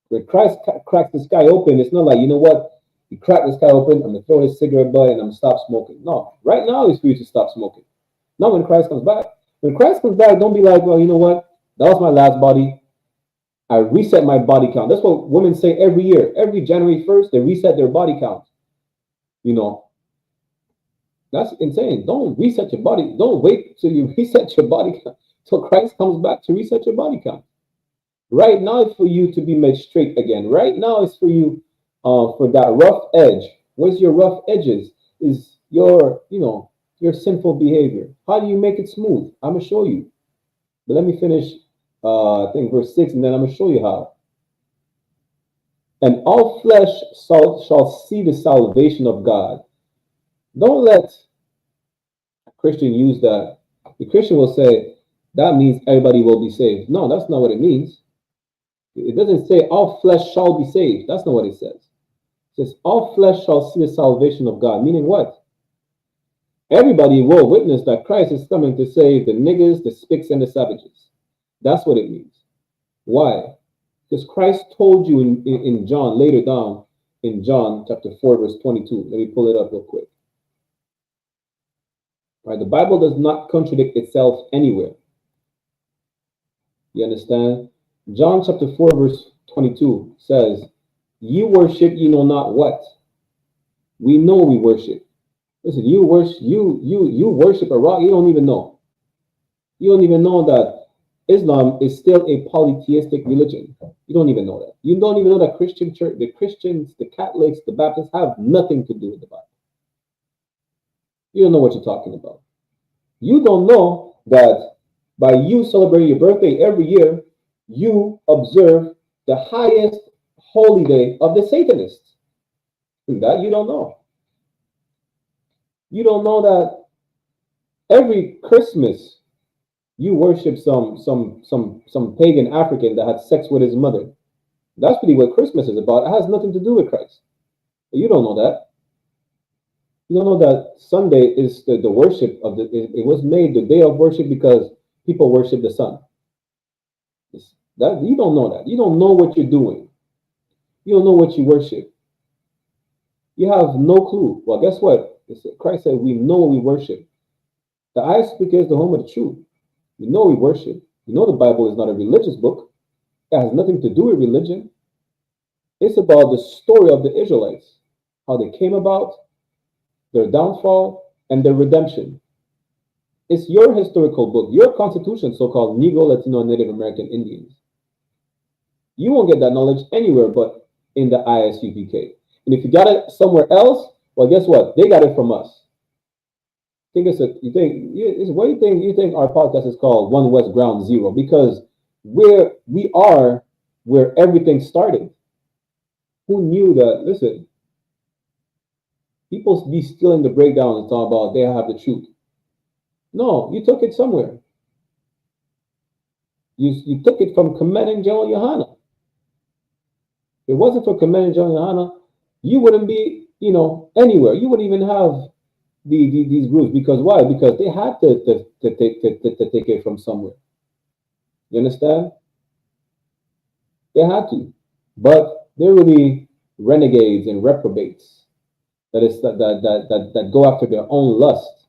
When Christ cracks the sky open, it's not like, you know what, he cracked the sky open, I'm going to throw his cigarette butt and I'm going to stop smoking. No, right now it's for you to stop smoking. Not when Christ comes back. When Christ comes back, don't be like, well, you know what, that was my last body. I reset my body count. That's what women say every year. Every January 1st, they reset their body count. You know, that's insane. Don't reset your body. Don't wait till you reset your body count till Christ comes back to reset your body count. Right now it's for you to be made straight again. Right now it's for you for that rough edge. Where's your rough edges? Is your, your sinful behavior. How do you make it smooth? I'm going to show you. But let me finish, I think verse 6, and then I'm going to show you how. And all flesh shall see the salvation of God. Don't let a Christian use that. The Christian will say, that means everybody will be saved. No, that's not what it means. It doesn't say all flesh shall be saved. That's not what it says. It says all flesh shall see the salvation of God. Meaning what? Everybody will witness that Christ is coming to save the niggers, the spicks, and the savages. That's what it means. Why? Because Christ told you in John, later down in John chapter 4, verse 22. Let me pull it up real quick. All right, the Bible does not contradict itself anywhere. You understand? John chapter 4, verse 22 says, you worship, you know not what. We know we worship. Listen, you worship a rock, you don't even know. You don't even know that Islam is still a polytheistic religion. You don't even know that. You don't even know that Christian church, the Christians, the Catholics, the Baptists have nothing to do with the Bible. You don't know what you're talking about. You don't know that by you celebrating your birthday every year, you observe the highest holy day of the Satanists. That you don't know. You don't know that every Christmas you worship some pagan African that had sex with his mother. That's really what Christmas is about. It has nothing to do with Christ. But you don't know that. You don't know that Sunday is the worship of it was made the day of worship because people worship the sun. That you don't know that. You don't know what you're doing. You don't know what you worship. You have no clue. Well, guess what? Christ said we know what we worship. The I.S.U.P.K is the home of the truth. We know we worship. You know the Bible is not a religious book. It has nothing to do with religion. It's about the story of the Israelites, how they came about, their downfall, and their redemption. It's your historical book, your constitution, so-called Negro, Latino, and Native American Indians. You won't get that knowledge anywhere but in the I.S.U.P.K. And if you got it somewhere else, well, guess what? They got it from us. You think our podcast is called One West Ground Zero? Because we are where everything started. Who knew that? Listen, people be stealing the breakdown and talk about they have the truth. No, you took it somewhere. You took it from Commanding General YAHANNA. If it wasn't for Commanding General YAHANNA, you wouldn't be, anywhere. You wouldn't even have these groups. Because why? Because they had to take it from somewhere. You understand? They had to. But they're really renegades and reprobates that go after their own lust.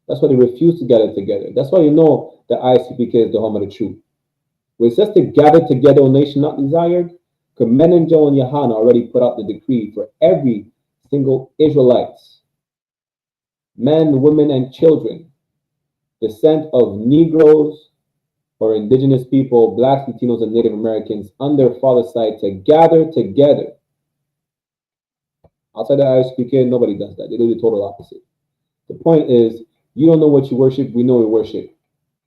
That's why they refuse to gather together. That's why you know the ISUPK is the home of the truth. When it says to gather together, O nation not desired, because Menenjo and YAHANNA already put out the decree for every single Israelites, men, women, and children, descent of Negroes or indigenous people, blacks, Latinos, and Native Americans on their father's side to gather together. Outside the I.S.U.P.K, nobody does that. They do the total opposite. The point is, you don't know what you worship, we know we worship.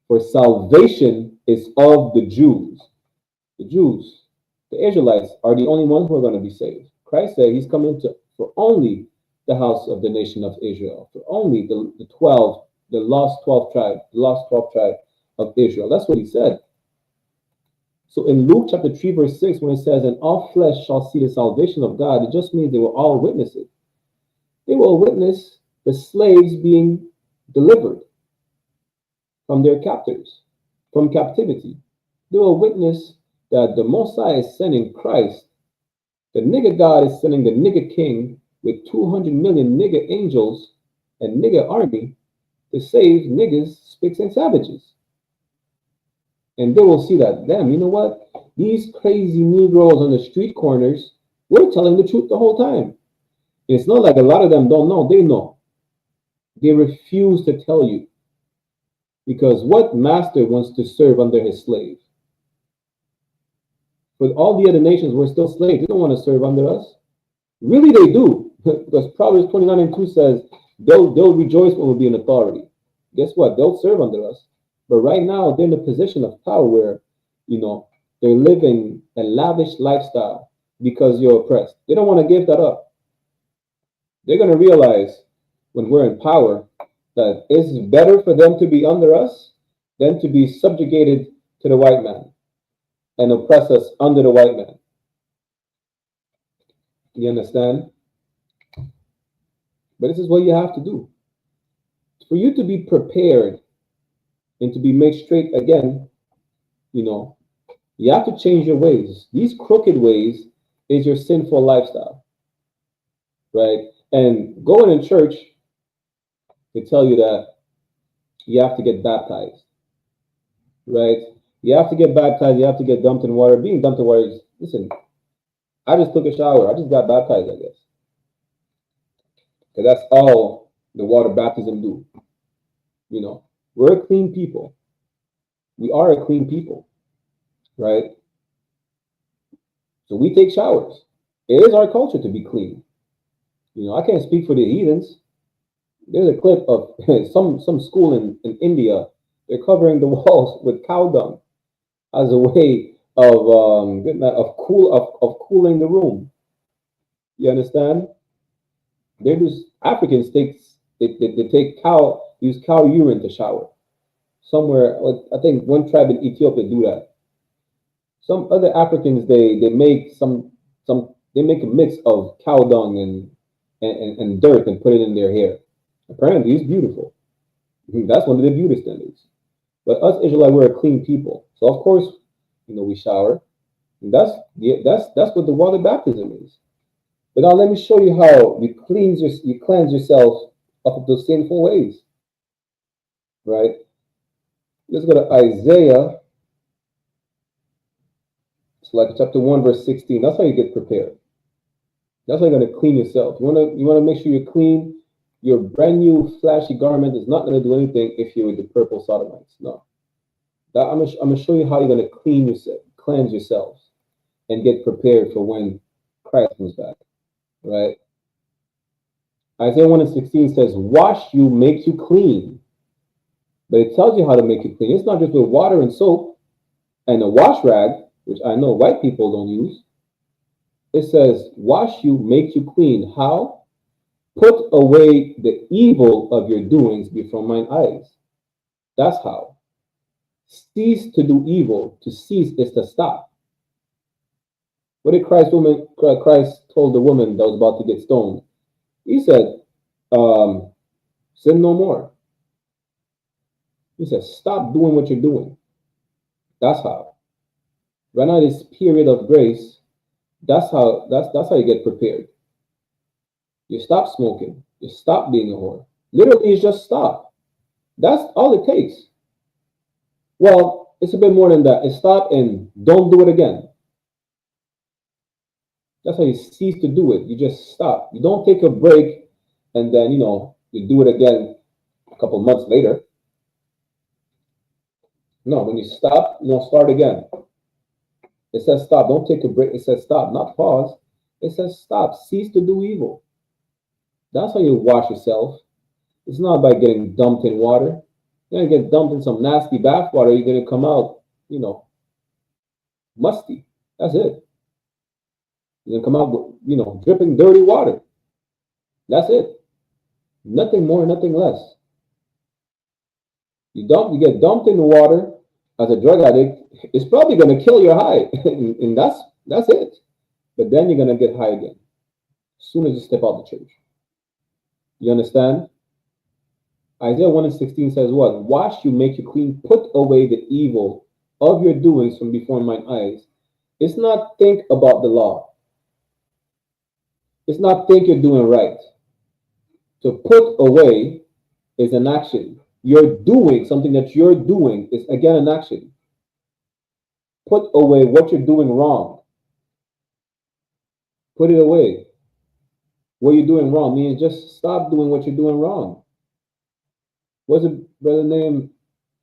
For salvation is of the Jews. The Jews, the Israelites, are the only ones who are going to be saved. Christ said he's coming for only the house of the nation of Israel, for only the lost 12 tribe of Israel. That's what he said. So in Luke chapter 3, verse 6, when it says, and all flesh shall see the salvation of God, it just means they will all witness it. They will witness the slaves being delivered from their captors, from captivity. They will witness that the Messiah is sending Christ. The nigger God is sending the nigger king with 200 million nigger angels and nigger army to save niggers, spicks, and savages. And they will see that, damn, you know what? These crazy Negroes on the street corners were telling the truth the whole time. It's not like a lot of them don't know. They know. They refuse to tell you. Because what master wants to serve under his slave? But all the other nations were still slaves. They don't want to serve under us. Really, they do. Because Proverbs 29:2 says, they'll rejoice when we'll be in authority. Guess what? They'll serve under us. But right now, they're in a position of power where, they're living a lavish lifestyle because you're oppressed. They don't want to give that up. They're going to realize when we're in power that it's better for them to be under us than to be subjugated to the white man and oppress us under the white man. You understand? But this is what you have to do. For you to be prepared and to be made straight again, you have to change your ways. These crooked ways is your sinful lifestyle, right? And going in church, they tell you that you have to get baptized, right? You have to get baptized. You have to get dumped in water. Being dumped in water is, listen, I just took a shower. I just got baptized, I guess. Because that's all the water baptism do. We're a clean people. We are a clean people, right? So we take showers. It is our culture to be clean. I can't speak for the heathens. There's a clip of some school in India. They're covering the walls with cow dung as a way of cooling the room. You understand? They're just Africans they take use cow urine to shower. Somewhere, I think one tribe in Ethiopia do that. Some other Africans they make a mix of cow dung and dirt and put it in their hair. Apparently, it's beautiful. That's one of the beauty standards. But us Israelites, we're a clean people, so of course, we shower. And that's what the water baptism is. But now let me show you how you cleanse yourself of those sinful ways. Right? Let's go to Isaiah. It's like chapter 1, verse 16. That's how you get prepared. That's how you're going to clean yourself. You want to make sure you're clean. Your brand new flashy garment is not going to do anything if you're with the purple sodomites. No. I'm going to show you how you're going to cleanse yourself, and get prepared for when Christ comes back. Right? Isaiah 1:16 says, wash you, make you clean. But it tells you how to make you clean. It's not just with water and soap and a wash rag, which I know white people don't use. It says, wash you, make you clean. How? Put away the evil of your doings before mine eyes. That's how. Cease to do evil. To cease is to stop. What did Christ told the woman that was about to get stoned? He said, sin no more. He said, stop doing what you're doing. That's how. Right now, this period of grace, that's how you get prepared. You stop smoking. You stop being a whore. Literally, it's just stop. That's all it takes. Well, it's a bit more than that. It's stop and don't do it again. That's how you cease to do it. You just stop. You don't take a break and then, you do it again a couple months later. No, when you stop, start again. It says stop. Don't take a break. It says stop, not pause. It says stop. Cease to do evil. That's how you wash yourself. It's not by getting dumped in water. You're going to get dumped in some nasty bath water. You're going to come out, musty. That's it. You're going to come out with, dripping dirty water. That's it. Nothing more, nothing less. You get dumped in the water as a drug addict. It's probably going to kill your high. and that's it. But then you're going to get high again as soon as you step out the church. You understand? Isaiah 1:16 says what? Wash you, make you clean, put away the evil of your doings from before mine eyes. It's not think about the law. It's not think you're doing right. To put away is an action. You're doing something that you're doing is again an action. Put away what you're doing wrong. Put it away. What you're doing wrong means just stop doing what you're doing wrong. What's a brother named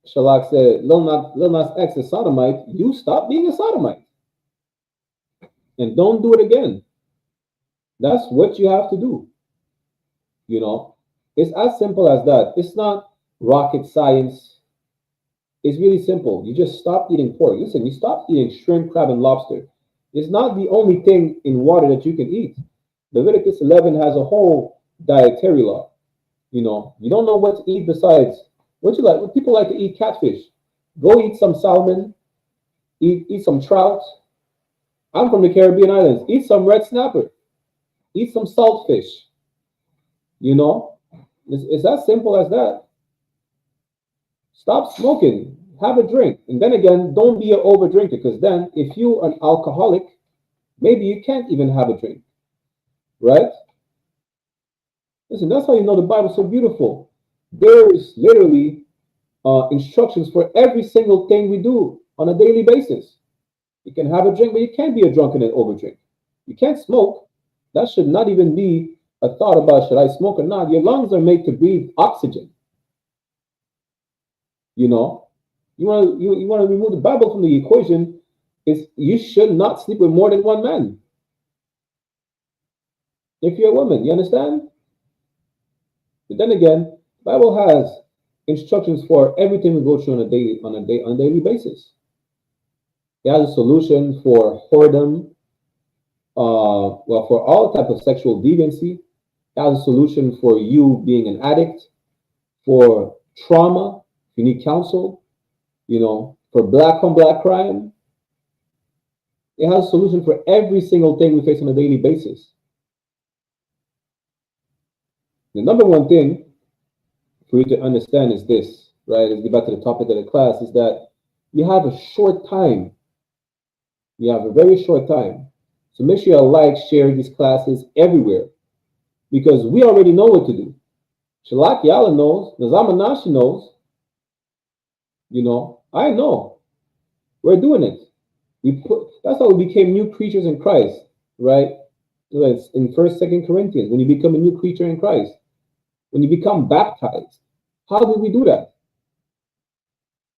Shalak said, Lil Nas X is sodomite. You stop being a sodomite. And don't do it again. That's what you have to do. It's as simple as that. It's not rocket science. It's really simple. You just stop eating pork. Listen, you stop eating shrimp, crab, and lobster. It's not the only thing in water that you can eat. Leviticus 11 has a whole dietary law. You don't know what to eat besides what you like. What people like to eat catfish. Go eat some salmon. Eat some trout. I'm from the Caribbean islands. Eat some red snapper. Eat some saltfish. It's as simple as that. Stop smoking. Have a drink. And then again, don't be an over drinker, because then if you're an alcoholic, maybe you can't even have a drink. Right? Listen, that's how you know the Bible's so beautiful. There's literally instructions for every single thing we do on a daily basis. You can have a drink, but you can't be a drunken and overdrink. You can't smoke. That should not even be a thought about should I smoke or not. Your lungs are made to breathe oxygen. You want to remove the Bible from the equation. You should not sleep with more than one man. If you're a woman, you understand? But then again, the Bible has instructions for everything we go through on a daily basis. It has a solution for whoredom, for all type of sexual deviancy. It has a solution for you being an addict, for trauma, if you need counsel, for black on black crime. It has a solution for every single thing we face on a daily basis. The number one thing for you to understand is this, right? Let's get back to the topic of the class, is that you have a short time. You have a very short time. So make sure you share these classes everywhere, because we already know what to do. Shalak Yala knows, Nazamanashi knows, I know. We're doing it. That's how we became new creatures in Christ, right? It's in 1st, 2nd Corinthians, when you become a new creature in Christ. When you become baptized, how did we do that?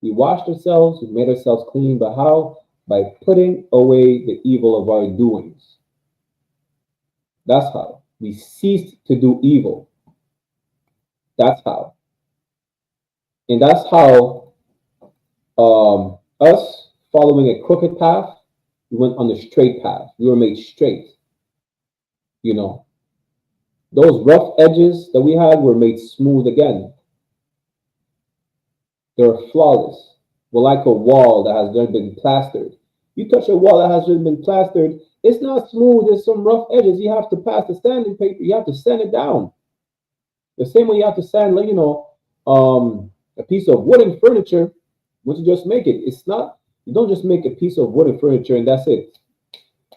We washed ourselves, we made ourselves clean, but how? By putting away the evil of our doings. That's how. We ceased to do evil. That's how. And that's how us following a crooked path, we went on the straight path. We were made straight. Those rough edges that we had were made smooth again. They're flawless. We're like a wall that has just been plastered. You touch a wall that has just been plastered, it's not smooth. There's some rough edges. You have to pass the sanding paper. You have to sand it down. The same way you have to sand, a piece of wooden furniture. Once you just make it, it's not. You don't just make a piece of wooden furniture and that's it.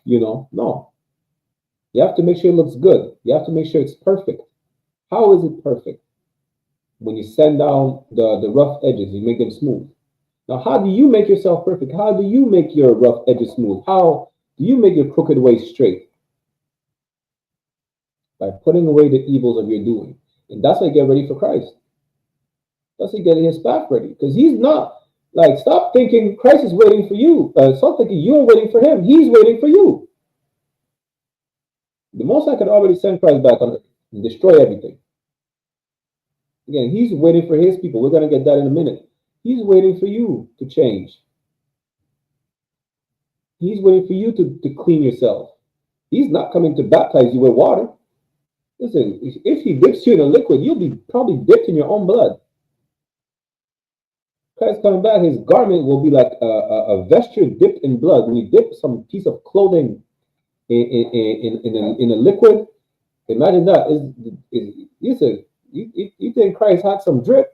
No. You have to make sure it looks good. You have to make sure it's perfect. How is it perfect? when you sand down the rough edges, you make them smooth. Now, how do you make yourself perfect? How do you make your rough edges smooth? How do you make your crooked way straight? By putting away the evils of your doing. And that's how you get ready for Christ. That's how you get his path ready. Because he's not, like, stop thinking Christ is waiting for you. Stop thinking you're waiting for him. He's waiting for you. The Most High could already send Christ back on earth and destroy everything. Again, he's waiting for his people. We're going to get that in a minute. He's waiting for you to change. He's waiting for you to clean yourself. He's not coming to baptize you with water. Listen, if he dips you in a liquid, you'll be probably dipped in your own blood. Christ coming back, his garment will be like a vesture dipped in blood. When you dip some piece of clothing in a liquid, imagine that. You think Christ had some drip?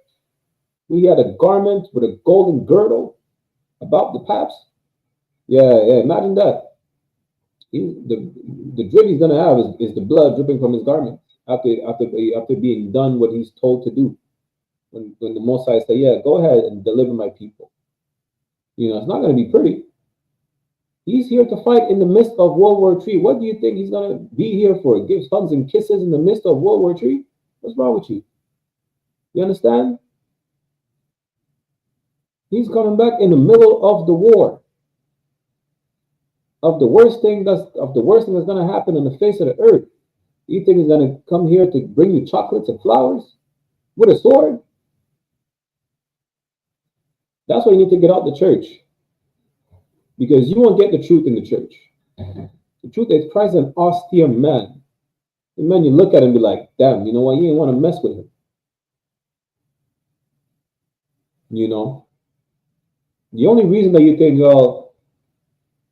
We had a garment with a golden girdle about the paps. Yeah, imagine that. The drip he's gonna have is the blood dripping from his garment after being done what he's told to do. When the Most High say, "Yeah, go ahead and deliver my people," it's not gonna be pretty. He's here to fight in the midst of World War III. What do you think he's gonna be here for? Give hugs and kisses in the midst of World War III? What's wrong with you? You understand? He's coming back in the middle of the war. Of the worst thing that's gonna happen on the face of the earth. You think he's gonna come here to bring you chocolates and flowers with a sword? That's why you need to get out the church. Because you won't get the truth in the church. The truth is Christ is an austere man. The man you look at him and be like, damn, you know what? You ain't want to mess with him. The only reason that you think,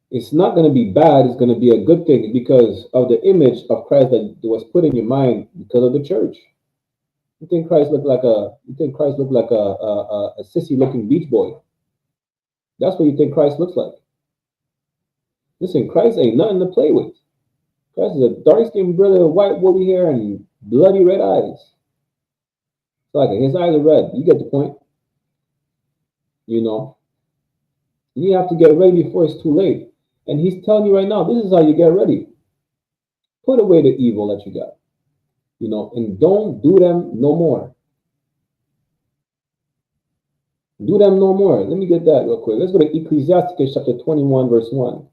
it's not going to be bad, it's going to be a good thing because of the image of Christ that was put in your mind because of the church. You think Christ looked like a sissy looking beach boy. That's what you think Christ looks like. Listen, Christ ain't nothing to play with. Christ is a dark-skinned brother with white woolly hair and bloody red eyes. It's like his eyes are red. You get the point. You have to get ready before it's too late. And he's telling you right now, this is how you get ready. Put away the evil that you got. And don't do them no more. Do them no more. Let me get that real quick. Let's go to Ecclesiastes chapter 21, verse 1.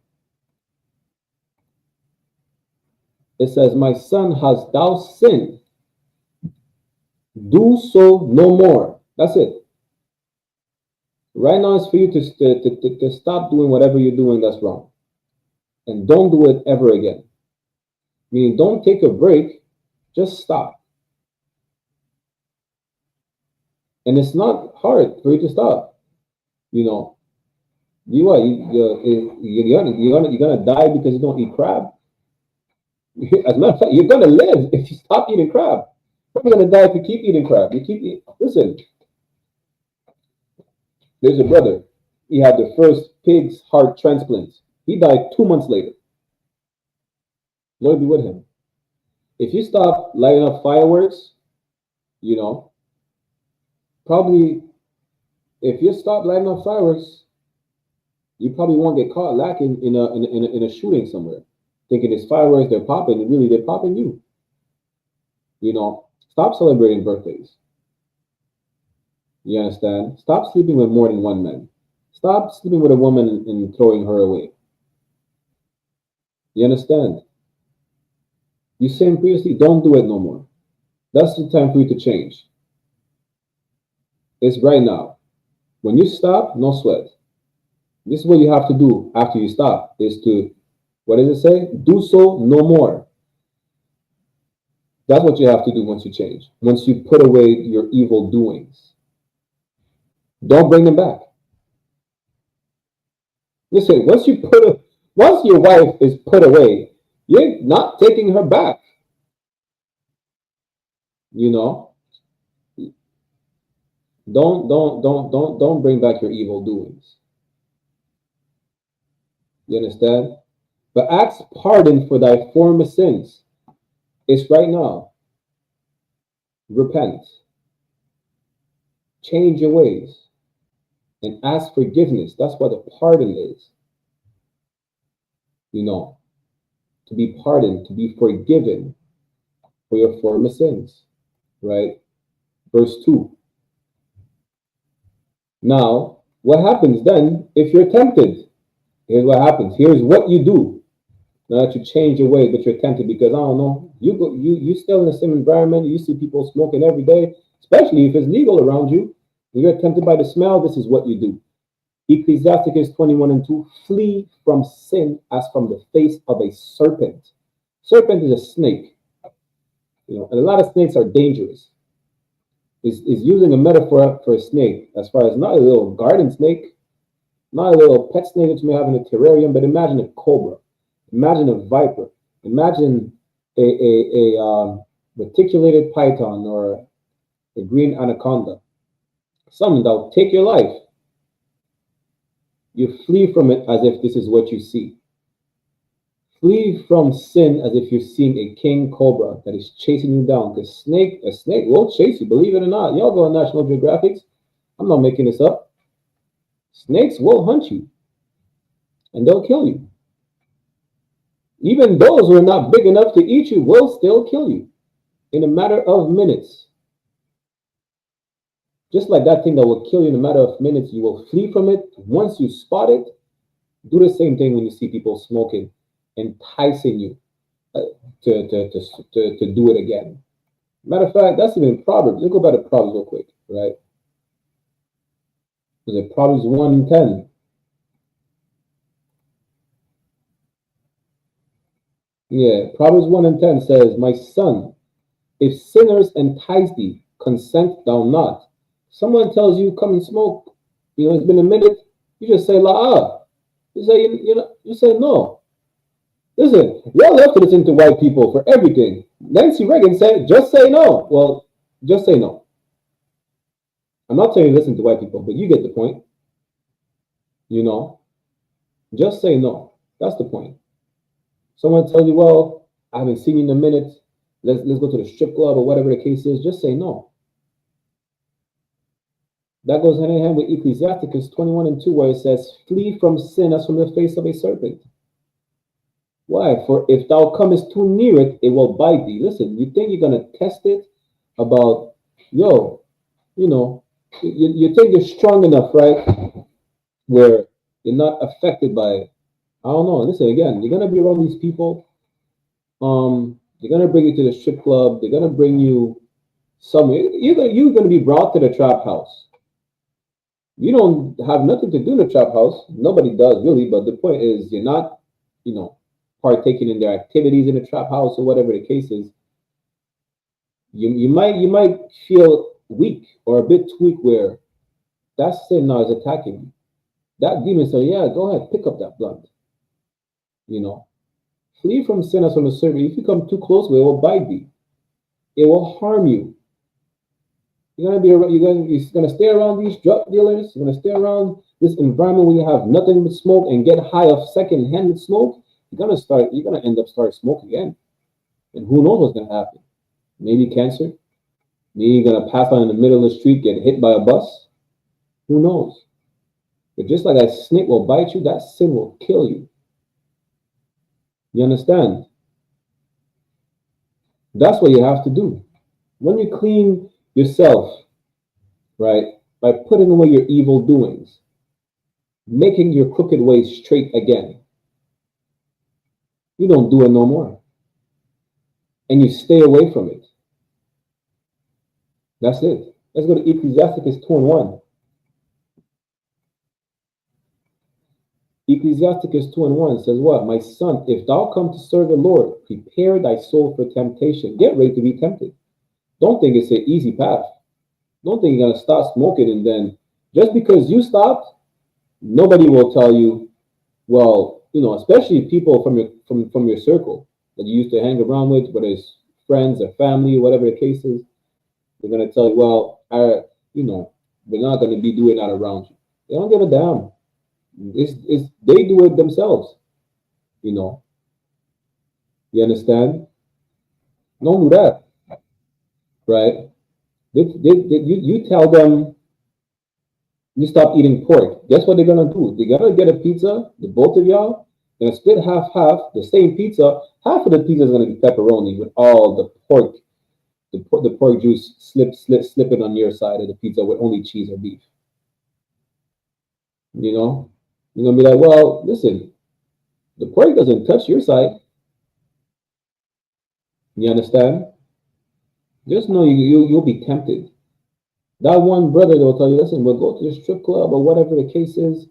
It says, my son, hast thou sinned? Do so no more. That's it. Right now it's for you to stop doing whatever you're doing that's wrong. And don't do it ever again. Meaning don't take a break, just stop. And it's not hard for you to stop. You're gonna die because you don't eat crab. As a matter of fact, you're gonna live if you stop eating crab. You're gonna die if you keep eating crab. Listen. There's a brother. He had the first pig's heart transplant. He died 2 months later. Lord be with him. If you stop lighting up fireworks, probably if you stop lighting up fireworks, you probably won't get caught lacking in a shooting somewhere. Thinking it's fireworks, they're popping, and really they're popping you. Stop celebrating birthdays. You understand? Stop sleeping with more than one man. Stop sleeping with a woman and throwing her away. You understand? You sinned previously, don't do it no more. That's the time for you to change. It's right now. When you stop, no sweat. This is what you have to do after you stop, is to, what does it say? Do so no more. That's what you have to do once you change. Once you put away your evil doings. Don't bring them back. Listen, once your wife is put away, you're not taking her back. Don't bring back your evil doings. You understand? But ask pardon for thy former sins. It's right now. Repent. Change your ways and ask forgiveness. That's what a pardon is. You know, to be pardoned, to be forgiven for your former sins, right? Verse 2. Now, what happens then if you're tempted? Here's what happens. Here's what you do. Now that you change your way, but you're tempted because, I don't know, you still in the same environment. You see people smoking every day, especially if it's legal around you. And you're tempted by the smell. This is what you do. Ecclesiasticus 21:2, flee from sin as from the face of a serpent. Serpent is a snake, you know, and a lot of snakes are dangerous. Is using a metaphor for a snake as far as not a little garden snake, not a little pet snake that you may have in a terrarium, but imagine a cobra, imagine a viper, imagine a reticulated python or a green anaconda, something that will take your life. You flee from it as if this is what you see. Flee from sin as if you're seeing a king cobra that is chasing you down. Because a snake will chase you, believe it or not. Y'all go on National Geographic. I'm not making this up. Snakes will hunt you. And they'll kill you. Even those who are not big enough to eat you will still kill you in a matter of minutes. Just like that thing that will kill you in a matter of minutes, you will flee from it. Once you spot it, do the same thing when you see people smoking, enticing you to do it again. Matter of fact, that's even Proverbs. Let's go back to Proverbs real quick, right? Is it Proverbs 1:10? Yeah, Proverbs 1:10 says, my son, if sinners entice thee, consent thou not. Someone tells you, come and smoke. You know, it's been a minute. You just say, la'ah. You say, you say no. Listen, y'all love to listen to white people for everything. Nancy Reagan said, just say no. Well, just say no. I'm not saying listen to white people, but you get the point. You know, just say no. That's the point. Someone tells you, well, I haven't seen you in a minute. Let's go to the strip club or whatever the case is. Just say no. That goes hand in hand with Ecclesiasticus 21:2, where it says, flee from sin as from the face of a serpent. Why? For if thou comest too near it, it will bite thee. Listen, you think you're going to test it about, yo, you know, you think you're strong enough, right? Where you're not affected by it. I don't know. Listen, again, you're going to be around these people. They're going to bring you to the strip club. They're going to bring you somewhere. You're going to be brought to the trap house. You don't have nothing to do in the trap house. Nobody does really, but the point is you're not, you know, partaking in their activities in the trap house or whatever the case is. You might feel weak or a bit weak where that sin now is attacking you. That demon says, yeah, go ahead, pick up that blunt. You know, flee from sin as from a serpent. If you come too close, it will bite thee. It will harm you. You're gonna stay around these drug dealers. You're gonna stay around this environment where you have nothing but smoke and get high off secondhand with smoke. You're gonna end up start smoking again, and who knows what's gonna happen? Maybe cancer. Maybe you're gonna pass on in the middle of the street, get hit by a bus. Who knows? But just like that snake will bite you, that sin will kill you. You understand? That's what you have to do. When you clean yourself, right, by putting away your evil doings, making your crooked ways straight again, you don't do it no more. And you stay away from it. That's it. Let's go to Ecclesiasticus 2:1. Ecclesiasticus 2:1 says what? My son, if thou come to serve the Lord, prepare thy soul for temptation. Get ready to be tempted. Don't think it's an easy path. Don't think you're going to stop smoking and then just because you stopped, nobody will tell you, well, you know, especially people from your circle that you used to hang around with, whether it's friends or family, whatever the case is, they're going to tell you, well, you know, we're not going to be doing that around you. They don't give a damn. They do it themselves, you know. You understand? Don't do that, right? You tell them You stop eating pork. Guess what they're gonna do? They're gonna get a pizza, the both of y'all, and split half, the same pizza. Half of the pizza is gonna be pepperoni with all the pork, the pork juice slipping on your side of the pizza with only cheese or beef. You know, you're gonna be like, well, listen, the pork doesn't touch your side. You understand? Just know you'll be tempted. That one brother that will tell you, listen, we'll go to the strip club or whatever the case is.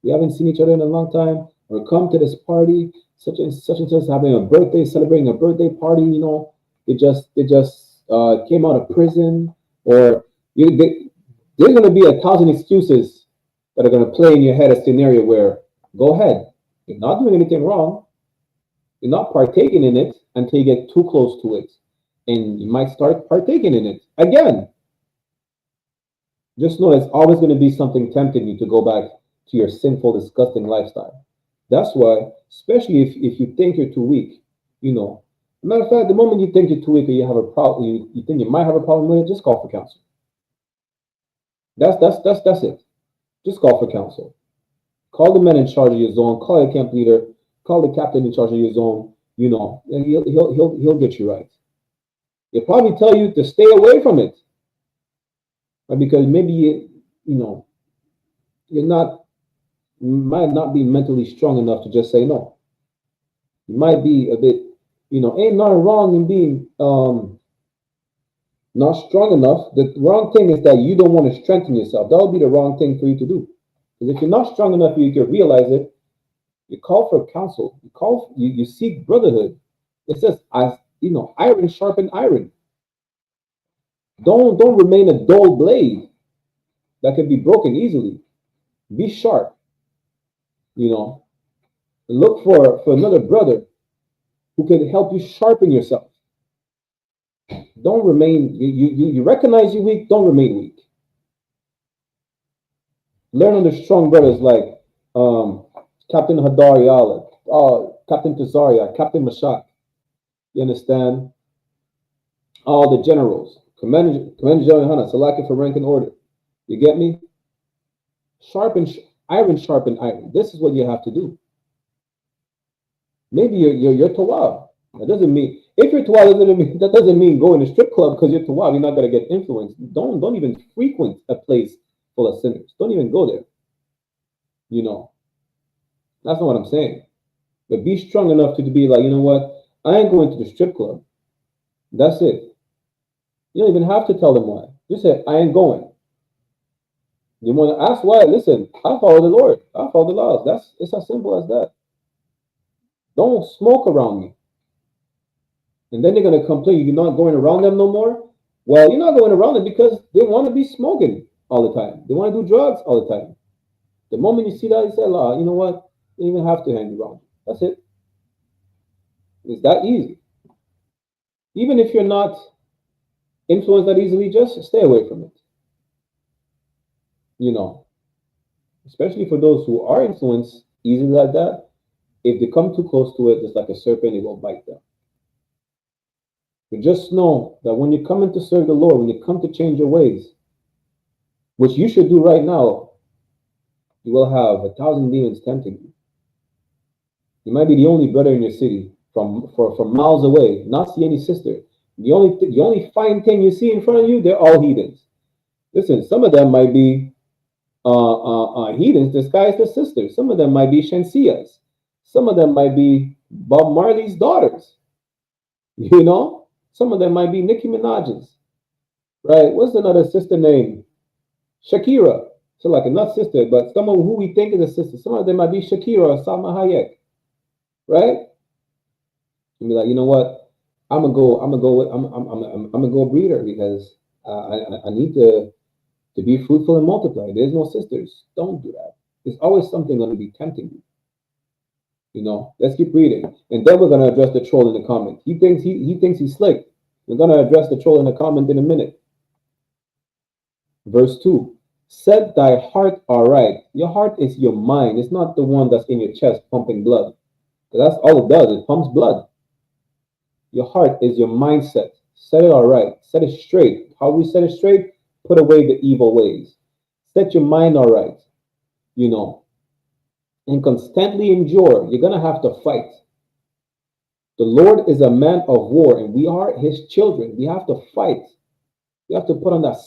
We haven't seen each other in a long time, or come to this party, such and such having a birthday, celebrating a birthday party. You know, they just came out of prison, or there's going to be 1,000 excuses that are going to play in your head a scenario where, go ahead, you're not doing anything wrong, you're not partaking in it until you get too close to it, and you might start partaking in it again. Just know it's always going to be something tempting you to go back to your sinful, disgusting lifestyle. That's why, especially if you think you're too weak, you know. Matter of fact, the moment you think you're too weak or you have a problem, you think you might have a problem with it, just call for counsel. That's it. Just call for counsel. Call the man in charge of your zone. Call your camp leader. Call the captain in charge of your zone. You know, and he'll get you right. He'll probably tell you to stay away from it, because maybe you might not be mentally strong enough to just say no. You might be a bit, ain't nothing wrong in being not strong enough. The wrong thing is that you don't want to strengthen yourself. That would be the wrong thing for you to do. Because if you're not strong enough, you can realize it. You call for counsel. You seek brotherhood. It says, iron sharpen iron. Don't remain a dull blade that can be broken easily. Be sharp. Look for another brother who can help you sharpen yourself. Don't remain, you recognize you're weak, don't remain weak. Learn under strong brothers like Captain Hadar Yala, Captain Tazaria, Captain Mashak. You understand? All the generals. Commander General YAHANNA, selected for rank and order. You get me? Iron sharpen iron. This is what you have to do. Maybe you're Tawab. That doesn't mean, if you're Tawab, that doesn't mean go in a strip club because you're Tawab. You're not going to get influenced. Don't even frequent a place full of sinners. Don't even go there. That's not what I'm saying. But be strong enough to be like, you know what? I ain't going to the strip club. That's it. You don't even have to tell them why. Just say, I ain't going. You want to ask why? Listen, I follow the Lord. I follow the laws. It's as simple as that. Don't smoke around me. And then they're going to complain you're not going around them no more. Well, you're not going around them because they want to be smoking all the time. They want to do drugs all the time. The moment you see that, you say, you know what? You don't even have to hang around. That's it. It's that easy. Even if you're not influenced that easily, just stay away from it. Especially for those who are influenced easily like that, if they come too close to it, just like a serpent, it will bite them. But just know that when you come in to serve the Lord, when you come to change your ways, which you should do right now, you will have 1,000 demons tempting you. You might be the only brother in your city from miles away, not see any sister. The only fine thing you see in front of you, they're all heathens. Listen, some of them might be heathens disguised as sisters. Some of them might be Shensias. Some of them might be Bob Marley's daughters. Some of them might be Nicki Minaj's. Right? What's another sister name? Shakira. So like not sister, but someone who we think is a sister. Some of them might be Shakira or Salma Hayek. Right? And be like, you know what? I'm gonna go breed her because I need to be fruitful and multiply. There's no sisters. Don't do that. There's always something going to be tempting you. Let's keep reading. And then we're going to address the troll in the comment. He thinks he's slick. We're going to address the troll in the comment in a minute. Verse 2. Set thy heart aright. Your heart is your mind. It's not the one that's in your chest pumping blood. That's all it does. It pumps blood. Your heart is your mindset. Set it all right. Set it straight. How do we set it straight? Put away the evil ways. set your mind all right, you know, and constantly endure, you're going to have to fight. The Lord is a man of war, and we are his children. We have to fight. We have to put on that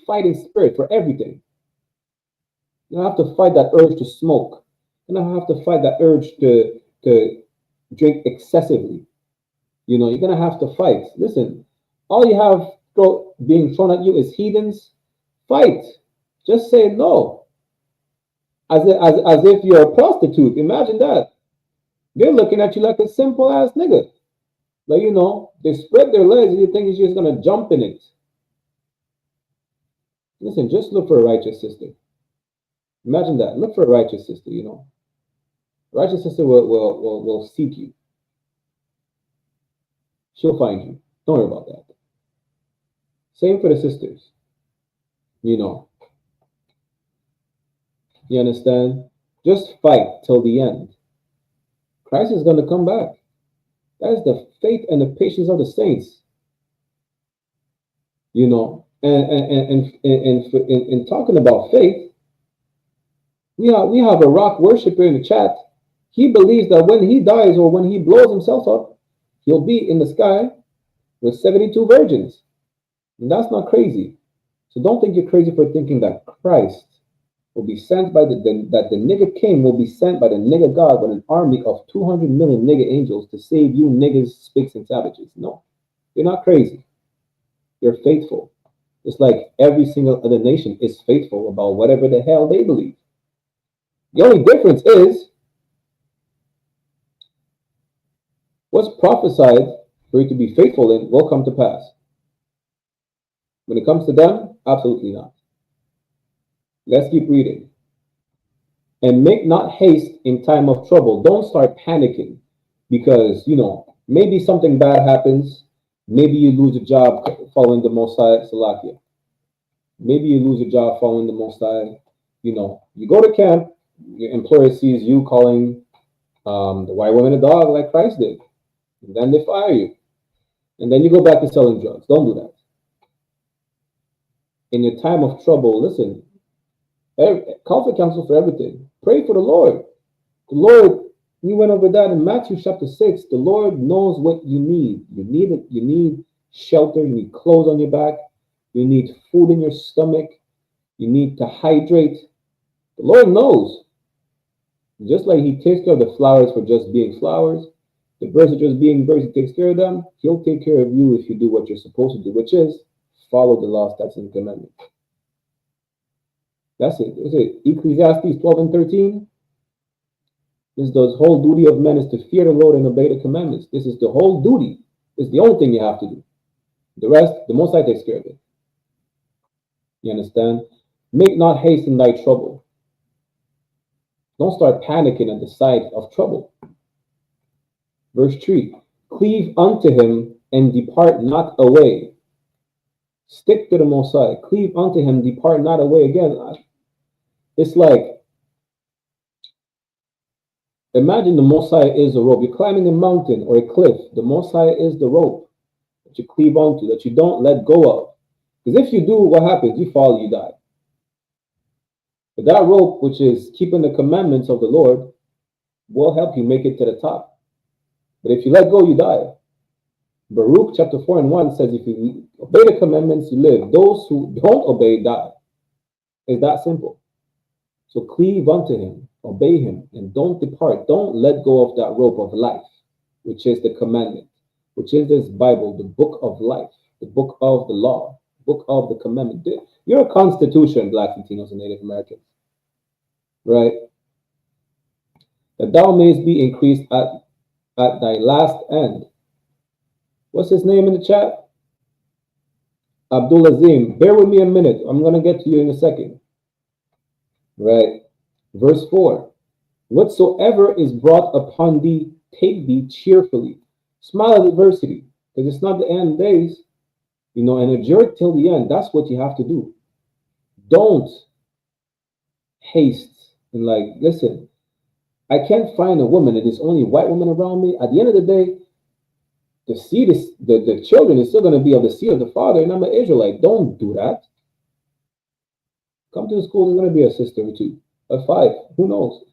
fighting spirit for everything. You have to fight that urge to smoke. You don't have to fight that urge to drink excessively. You know, you're going to have to fight. Listen, all you have being thrown at you is heathens. Fight. Just say no. As if you're a prostitute. Imagine that. They're looking at you like a simple ass nigga. Like, you know, they spread their legs and you think you're just going to jump in it. Listen, just look for a righteous sister. Imagine that. Look for a righteous sister, you know. A righteous sister will seek you. She'll find you. Don't worry about that. Same for the sisters. You know. You understand? Just fight till the end. Christ is going to come back. That is the faith and the patience of the saints. You know, and in talking about faith, we have a rock worshiper in the chat. He believes that when he dies or when he blows himself up, he'll be in the sky with 72 virgins. And that's not crazy. So don't think you're crazy for thinking that Christ will be sent by that the nigger king will be sent by the nigger God with an army of 200 million nigger angels to save you niggers, spics, and savages. No, you're not crazy. You're faithful. Just like every single other nation is faithful about whatever the hell they believe. The only difference is what's prophesied for you to be faithful in will come to pass. When it comes to them, absolutely not. Let's keep reading. And make not haste in time of trouble. Don't start panicking because, you know, maybe something bad happens. Maybe you lose a job following the Most High, Salakia. Maybe you lose a job following the Most High. You know, you go to camp, your employer sees you calling the white woman a dog like Christ did. And then they fire you. And then you go back to selling drugs. Don't do that. In your time of trouble, listen, call for counsel for everything. Pray for the Lord. The Lord, we went over that in Matthew chapter 6. The Lord knows what you need. You need shelter. You need clothes on your back. You need food in your stomach. You need to hydrate. The Lord knows. Just like he takes care of the flowers for just being flowers, the birds are just being birds, he takes care of them. He'll take care of you if you do what you're supposed to do, which is follow the law, statutes, and commandments. That's it. That's it. Ecclesiastes 12 and 13. This is the whole duty of men is to fear the Lord and obey the commandments. This is the whole duty. It's the only thing you have to do. The rest, the Most High takes care of it. You understand? Make not haste in thy trouble. Don't start panicking at the sight of trouble. Verse 3. Cleave unto him and depart not away. Stick to the Most High. Cleave unto him, depart not away. Again, it's like, imagine the Most High is a rope. You're climbing a mountain or a cliff. The Most High is the rope that you cleave onto, that you don't let go of. Because if you do, what happens? You fall, you die. But that rope, which is keeping the commandments of the Lord, will help you make it to the top. But if you let go, you die. Baruch chapter 4 and 1 says, if you obey the commandments, you live. Those who don't obey die. It's that simple. So cleave unto him, obey him, and don't depart. Don't let go of that rope of life, which is the commandment, which is this Bible, the book of life, the book of the law, book of the commandment. You're a constitution, Black Latinos and Native Americans, right? That thou mayest be increased at thy last end. What's his name in the chat? Abdul Azim. Bear with me a minute. I'm going to get to you in a second. Right. Verse 4. Whatsoever is brought upon thee, take thee cheerfully. Smile at adversity, because it's not the end days. You know, and endure till the end. That's what you have to do. Don't haste and like, listen, I can't find a woman and there's only white women around me. At the end of the day, the seed is the children is still going to be of the seed of the father, and I'm an Israelite. Don't do that. Come to the school, there's going to be a sister or two. A 5, who knows?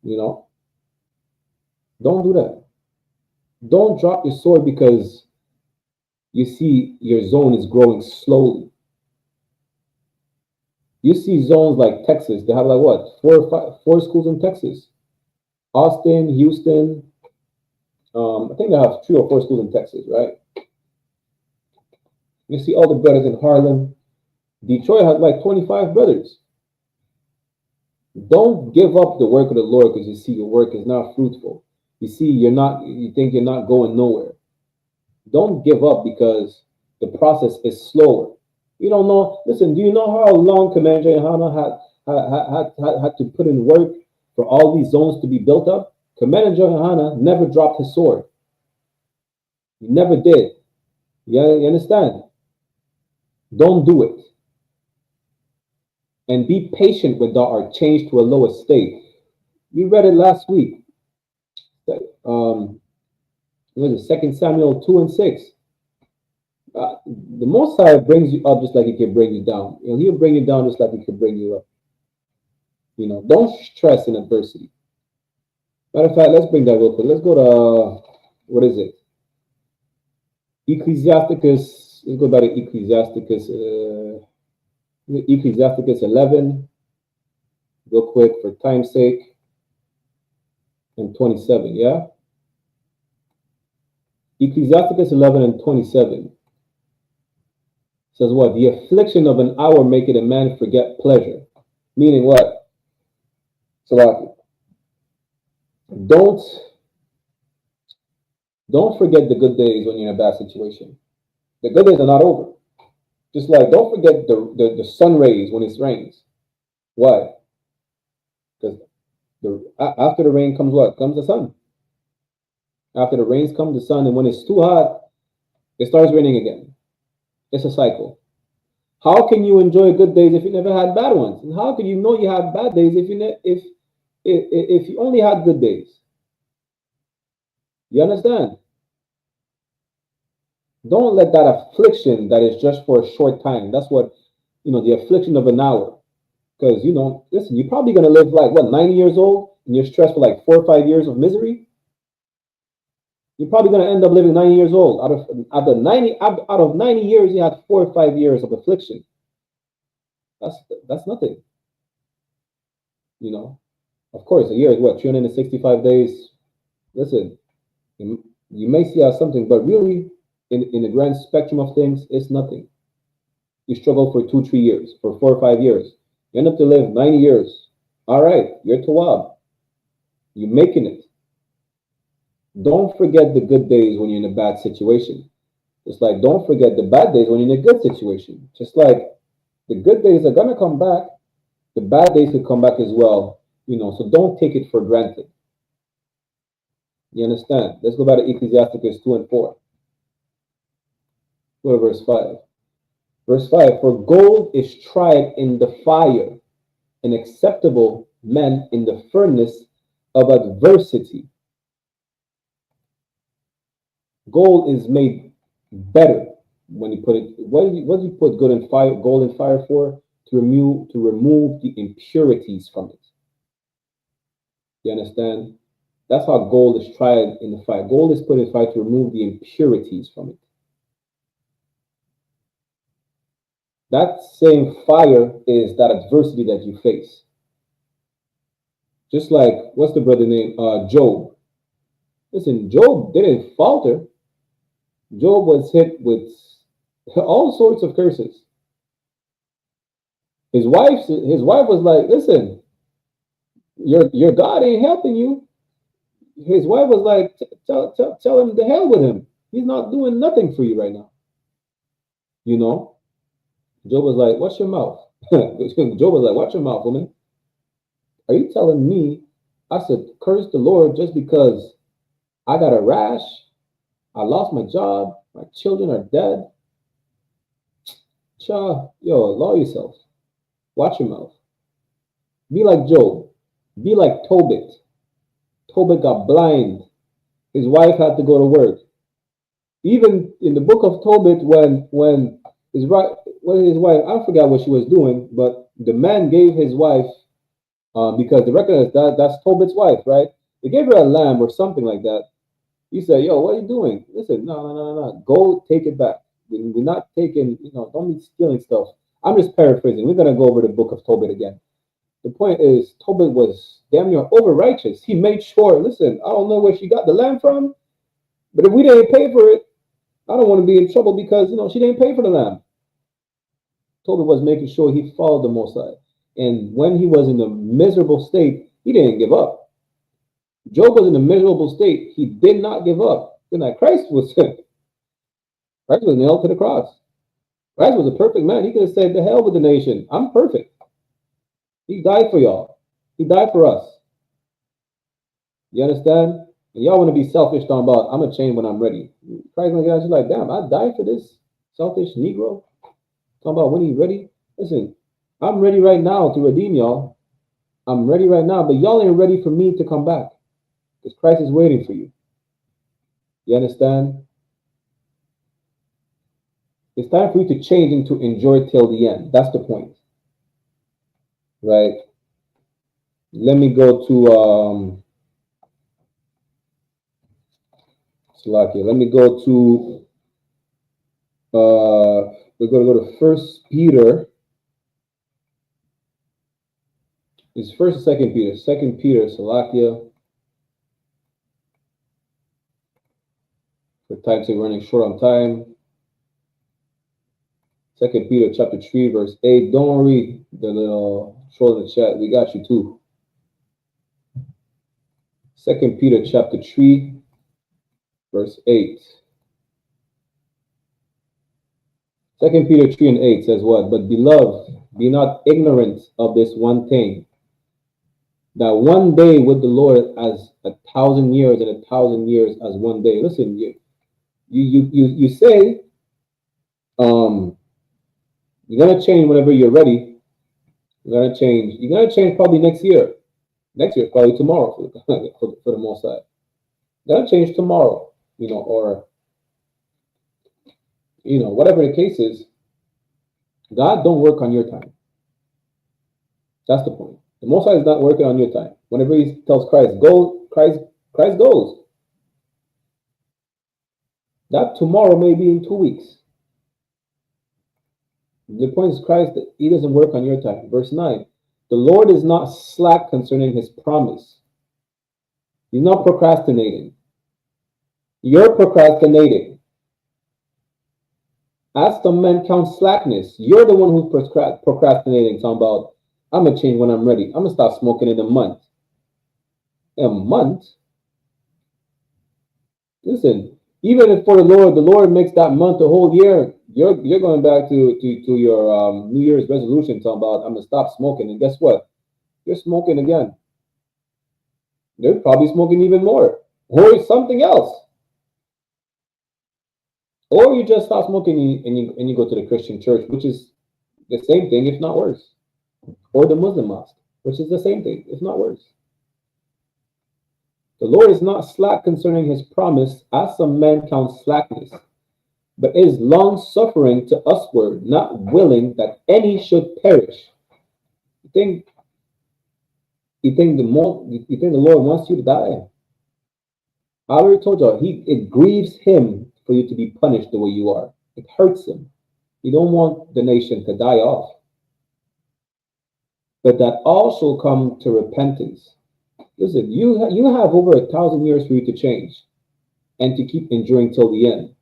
You know? Don't do that. Don't drop your sword because you see your zone is growing slowly. You see zones like Texas, they have like what? 4 schools in Texas. Austin, Houston. I think they have 3 or 4 schools in Texas, right? You see all the brothers in Harlem. Detroit has like 25 brothers. Don't give up the work of the Lord because you see your work is not fruitful. You see, you think you're not going nowhere. Don't give up because the process is slower. You don't know. Listen, do you know how long Commander YAHANNA had to put in work for all these zones to be built up? Commander YAHANNA never dropped his sword. He never did. You understand? Don't do it. And be patient with our change to a lower state. We read it last week. What is it? 2 Samuel 2 and 6. The Most High brings you up just like He can bring you down. You know, He'll bring you down just like He can bring you up. You know, don't stress in adversity. Matter of fact, let's bring that real quick. Let's go to what is it? Ecclesiasticus. Let's go back to Ecclesiasticus. Ecclesiasticus 11, real quick for time's sake, and 27. Yeah. Ecclesiasticus 11 and 27 says what? The affliction of an hour maketh a man forget pleasure. Meaning what? So don't forget the good days when you're in a bad situation. The good days are not over. Just like don't forget the sun rays when it rains. Why? Because after the rain comes what? Comes the sun. After the rains come the sun, and when it's too hot, it starts raining again. It's a cycle. How can you enjoy good days if you never had bad ones? And how can you know you have bad days if you only had good days? You understand? Don't let that affliction that is just for a short time. That's what, the affliction of an hour. Because, listen, you're probably going to live like, 90 years old, and you're stressed for like 4 or 5 years of misery. You're probably going to end up living 90 years old. Out of 90 years, you had 4 or 5 years of affliction. That's nothing. Of course, a year is what, 365 days. Listen, you may see as something, but really, in the grand spectrum of things, it's nothing. You struggle for 2, 3 years, for 4 or 5 years. You end up to live 90 years. All right, you're Tawab. You're making it. Don't forget the good days when you're in a bad situation. Just like don't forget the bad days when you're in a good situation. Just like the good days are going to come back, the bad days will come back as well. So don't take it for granted. You understand? Let's go back to Ecclesiasticus 2 and 4. Go to verse 5. Verse 5, for gold is tried in the fire, and acceptable men in the furnace of adversity. Gold is made better when you put it. What do you put gold in fire for? To remove the impurities from it. You understand? That's how gold is tried in the fire. Gold is put in fire to remove the impurities from it. That same fire is that adversity that you face. Just like, what's the brother name? Job. Listen, Job didn't falter. Job was hit with all sorts of curses. His wife was like, listen, your God ain't helping you. His wife was like, tell him to hell with him. He's not doing nothing for you right now. Job was like, watch your mouth. Job was like, watch your mouth, woman. Are you telling me I should curse the Lord just because I got a rash? I lost my job. My children are dead. Allow yourself. Watch your mouth. Be like Job. Be like Tobit. Tobit got blind. His wife had to go to work. Even in the book of Tobit, when his his wife, I forgot what she was doing, but the man gave his wife, because the record is that's Tobit's wife, right? They gave her a lamb or something like that. He said, yo, what are you doing? Listen, no. Go take it back. We're not taking, don't be stealing stuff. I'm just paraphrasing. We're going to go over the book of Tobit again. The point is, Tobit was damn near over righteous. He made sure, listen, I don't know where she got the lamb from, but if we didn't pay for it, I don't want to be in trouble because, she didn't pay for the lamb. Tobit was making sure he followed the Most High. And when he was in a miserable state, he didn't give up. Job was in a miserable state. He did not give up. Christ was nailed to the cross. Christ was a perfect man. He could have said, "The hell with the nation. I'm perfect." He died for y'all. He died for us. You understand? And y'all want to be selfish talking about, I'm going to change when I'm ready. Christ gonna get out, you're like, damn, I died for this selfish Negro. Talking about when he's ready. Listen, I'm ready right now to redeem y'all. I'm ready right now, but y'all ain't ready for me to come back. Because Christ is waiting for you. You understand? It's time for you to change and to enjoy till the end. That's the point. Right? Let me go to Slovakia. Let me go to we're going to go to 1 Peter. It's 1st and 2nd Peter. 2nd Peter, Slovakia. For time's sake, running short on time. 2nd Peter chapter 3, verse 8. Don't worry, the little troll in the chat. We got you too. 2nd Peter chapter 3, verse 8. 2 Peter 3 and 8 says what? But beloved, be not ignorant of this one thing, that one day with the Lord as 1,000 years, and 1,000 years as one day. Listen, you say you're gonna change whenever you're ready. You're gonna change. You're gonna change probably next year. Next year, probably tomorrow for the most side. You're gonna change tomorrow, or whatever the case is. God don't work on your time. That's the point. The Most High is not working on your time. Whenever He tells Christ, go, Christ goes. That tomorrow may be in 2 weeks. The point is Christ, He doesn't work on your time. Verse 9, the Lord is not slack concerning His promise. He's not procrastinating. You're procrastinating. As some men count slackness, you're the one who's procrastinating, talking about, I'm going to change when I'm ready. I'm going to start smoking in a month. A month? Listen, even if for the Lord makes that month a whole year, you're going back to your New Year's resolution, talking about, I'm going to stop smoking. And guess what? You're smoking again. They're probably smoking even more. Or something else. Or you just stop smoking and you go to the Christian church, which is the same thing, if not worse. Or the Muslim mosque, which is the same thing, if not worse. The Lord is not slack concerning His promise, as some men count slackness, but is long-suffering to usward, not willing that any should perish. You think the Lord wants you to die? I already told you, it grieves Him for you to be punished the way you are. It hurts Him. He don't want the nation to die off. But that all shall come to repentance. Listen, you have over 1,000 years for you to change and to keep enduring till the end.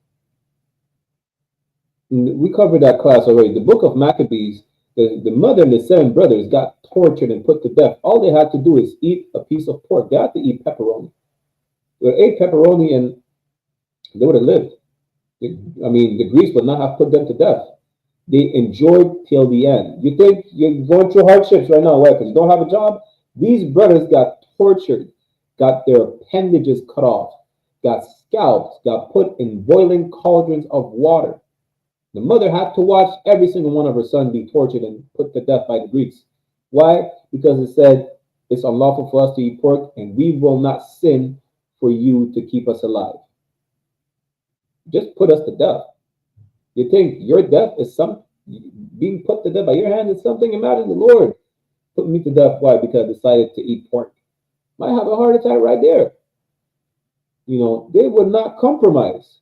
We covered that class already. The book of Maccabees, the mother and the 7 brothers got tortured and put to death. All they had to do is eat a piece of pork. They had to eat pepperoni. They ate pepperoni and they would have lived. The Greeks would not have put them to death. They enjoyed till the end. You think you're going through hardships right now? Why? Because you don't have a job? These brothers got tortured, got their appendages cut off, got scalped, got put in boiling cauldrons of water. The mother had to watch every single one of her sons be tortured and put to death by the Greeks. Why? Because it said it's unlawful for us to eat pork, and we will not sin for you to keep us alive. Just put us to death. You think your death is being put to death by your hand is something. Imagine the Lord put me to death. Why? Because I decided to eat pork. Might have a heart attack right there. They would not compromise.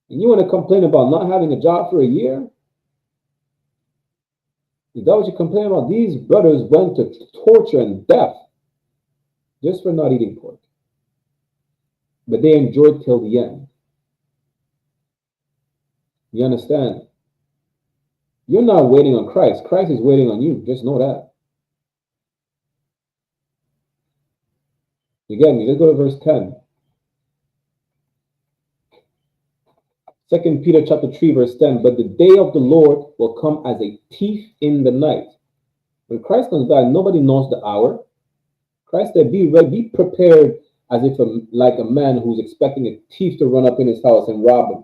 And you want to complain about not having a job for a year? Is that what you complain about? These brothers went to torture and death just for not eating pork. But they endured till the end. You understand? You're not waiting on Christ. Christ is waiting on you. Just know that. You get me? Let's go to verse 10. 2 Peter chapter 3, verse 10. But the day of the Lord will come as a thief in the night. When Christ comes back, nobody knows the hour. Christ said, be ready, be prepared as if like a man who's expecting a thief to run up in his house and rob him.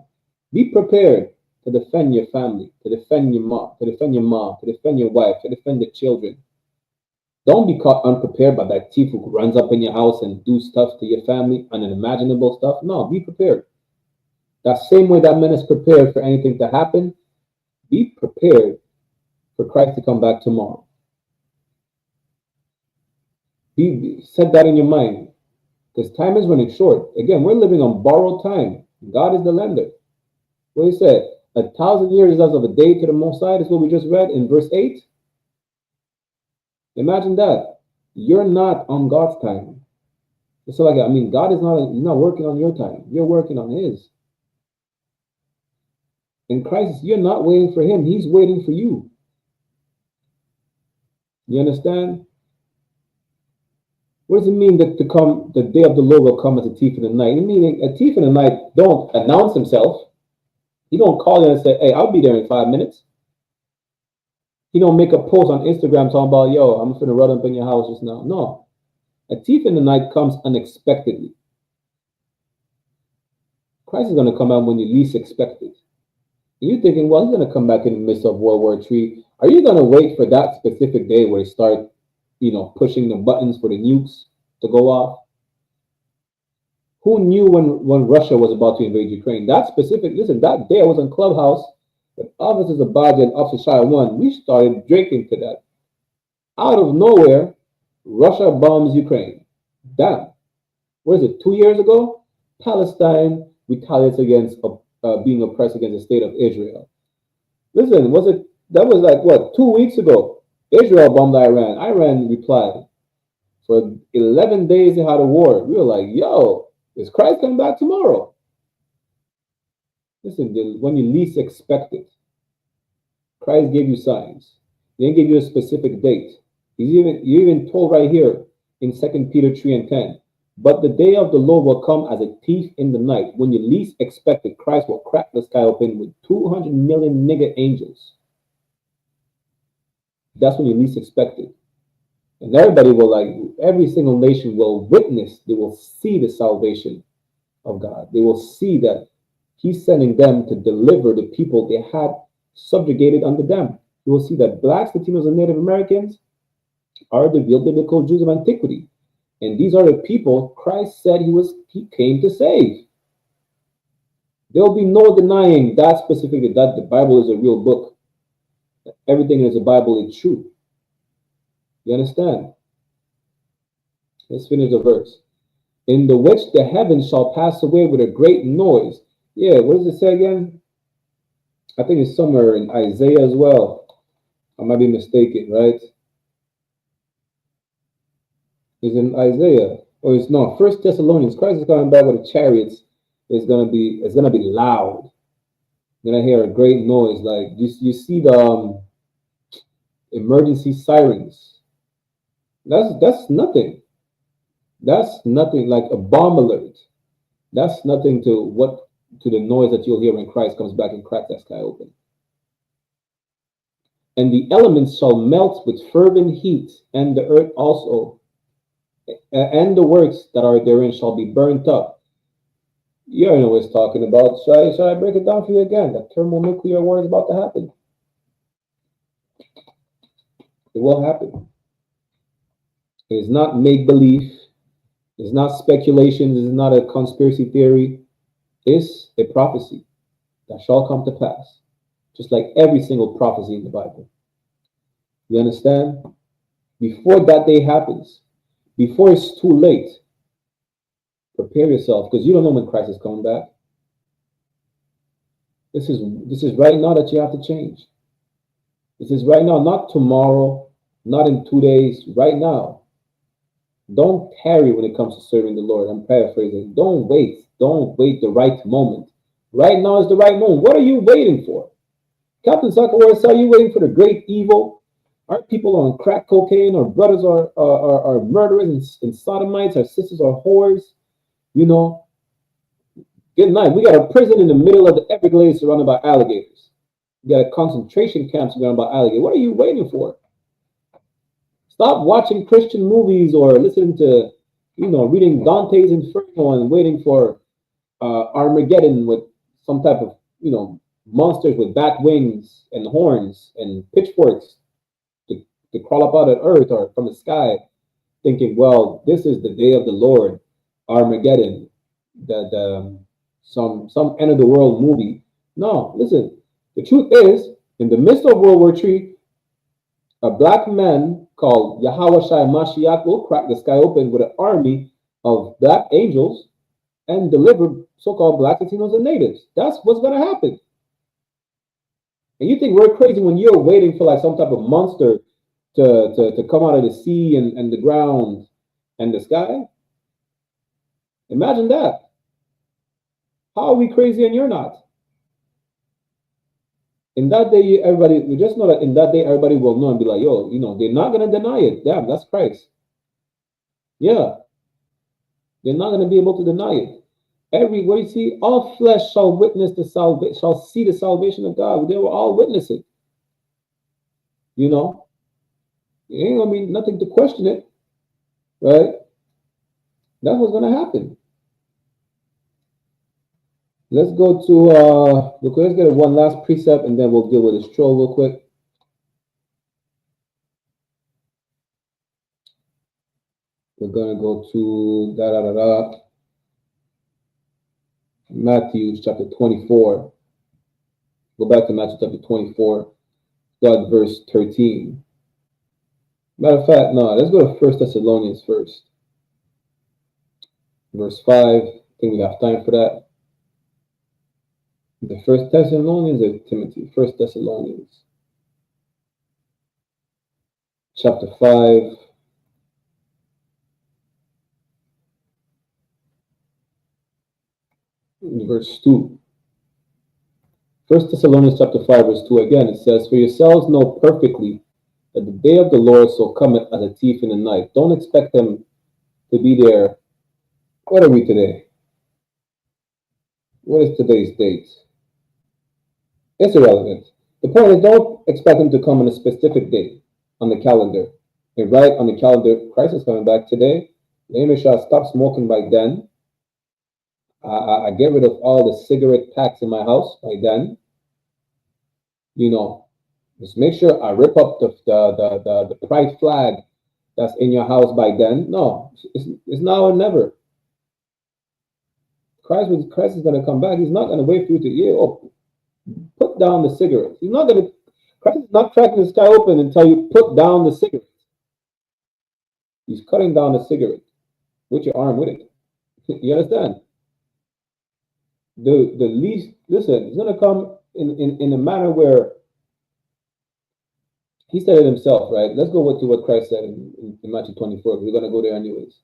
Be prepared to defend your family, to defend your mom, to defend your wife, to defend the children. Don't be caught unprepared by that thief who runs up in your house and do stuff to your family, unimaginable stuff. No, be prepared. That same way that man is prepared for anything to happen, be prepared for Christ to come back tomorrow. Set that in your mind, because time is running short. Again, we're living on borrowed time. God is the lender. What he said, 1,000 years is as of a day to the Most High. That's what we just read in verse 8. Imagine that. You're not on God's time. So God is not working on your time. You're working on his. In Christ, you're not waiting for him. He's waiting for you. You understand? What does it mean that the day of the Lord will come as a thief in the night? It means a thief in the night don't announce himself. He don't call you and say, hey, I'll be there in 5 minutes. He don't make a post on Instagram talking about, yo, I'm going to run up in your house just now. No. A thief in the night comes unexpectedly. Christ is going to come out when you least expect it. And you're thinking, well, he's going to come back in the midst of World War III. Are you going to wait for that specific day where they start, pushing the buttons for the nukes to go off? Who knew when Russia was about to invade Ukraine? That day I was on Clubhouse with Officers Abaji and Officer Shai1. We started drinking to that. Out of nowhere, Russia bombs Ukraine. Damn. What is it, 2 years ago? Palestine retaliates against being oppressed against the state of Israel. Listen, that was like, 2 weeks ago? Israel bombed Iran. Iran replied. For 11 days they had a war. We were like, yo, is Christ coming back tomorrow? Listen, when you least expect it, Christ gave you signs. He didn't give you a specific date. You're even told right here in 2 Peter 3 and 10, but the day of the Lord will come as a thief in the night. When you least expect it, Christ will crack the sky open with 200 million nigger angels. That's when you least expect it. And everybody every single nation will witness, they will see the salvation of God. They will see that he's sending them to deliver the people they had subjugated under them. You will see that blacks, Latinos, and Native Americans are the real biblical Jews of antiquity. And these are the people Christ said he came to save. There will be no denying that specifically, that the Bible is a real book. Everything in the Bible is true. You understand? Let's finish the verse. In the which the heavens shall pass away with a great noise. Yeah, what does it say again? I think it's somewhere in Isaiah as well. I might be mistaken, right? It's in Isaiah. Or it's not. 1 Thessalonians. Christ is coming back with the chariots. It's gonna be loud. Then I hear a great noise. Like you see the emergency sirens. That's nothing. That's nothing like a bomb alert. That's nothing to the noise that you'll hear when Christ comes back and cracks that sky open. And the elements shall melt with fervent heat, and the earth also, and the works that are therein shall be burnt up. You already know what it's talking about. Should I break it down for you again? The thermonuclear war is about to happen. It will happen. It is not make-believe. It's not speculation. It's not a conspiracy theory. It's a prophecy that shall come to pass. just like every single prophecy in the Bible. You understand? Before that day happens, before it's too late, prepare yourself, because you don't know when Christ is coming back. This is right now that you have to change. This is right now, not tomorrow, not in 2 days, right now. Don't tarry when it comes to serving the Lord. I'm paraphrasing. Don't wait. Don't wait the right moment. Right now is the right moment. What are you waiting for? Captain Sakawara, are you waiting for the great evil? Our people on crack cocaine, our brothers are murderers and sodomites, our sisters are whores. You know, good night. We got a prison in the middle of the Everglades surrounded by alligators. We got a concentration camp surrounded by alligators. What are you waiting for? Stop watching Christian movies or listening to, reading Dante's Inferno and waiting for Armageddon with some type of, monsters with bat wings and horns and pitchforks to crawl up out of earth or from the sky, thinking, well, this is the day of the Lord, Armageddon, some end of the world movie. No, listen. The truth is, in the midst of World War III, a black man called Yahawashi Mashiach will crack the sky open with an army of black angels and deliver so-called black Latinos and natives. That's what's going to happen. And you think we're crazy when you're waiting for like some type of monster to come out of the sea and the ground and the sky? Imagine that. How are we crazy and you're not? In that day, we just know that in that day, everybody will know and be like, yo, they're not going to deny it. Damn, that's Christ. Yeah. They're not going to be able to deny it. Everywhere you see, all flesh shall witness shall see the salvation of God. They will all witness it. It ain't going to be nothing to question it. Right? That's what's going to happen. Let's go to, let's get one last precept and then we'll deal with this troll real quick. We're going to go to Matthew chapter 24. Go back to Matthew chapter 24, start verse 13. Matter of fact, no, let's go to 1 Thessalonians first. Verse 5, I think we have time for that. The 1 Thessalonians or Timothy? 1 Thessalonians. Chapter 5. Verse 2. 1 Thessalonians chapter 5, verse 2. Again, it says, for yourselves know perfectly that the day of the Lord shall come as a thief in the night. Don't expect them to be there. What are we today? What is today's date? It's irrelevant. The point is, don't expect him to come on a specific date on the calendar. And right on the calendar, Christ is coming back today. Let shall stop smoking by then. I get rid of all the cigarette packs in my house by then. Just make sure I rip up the pride flag that's in your house by then. No, it's now or never. Christ is going to come back. He's not going to wait for you to put down the cigarettes. He's not going to. Christ is not cracking the sky open and tell you put down the cigarette. He's cutting down the cigarette with your arm with it. You understand? The least, listen, he's going to come in a manner where he said it himself, right? Let's go to what Christ said in Matthew 24. We're going to go there anyways.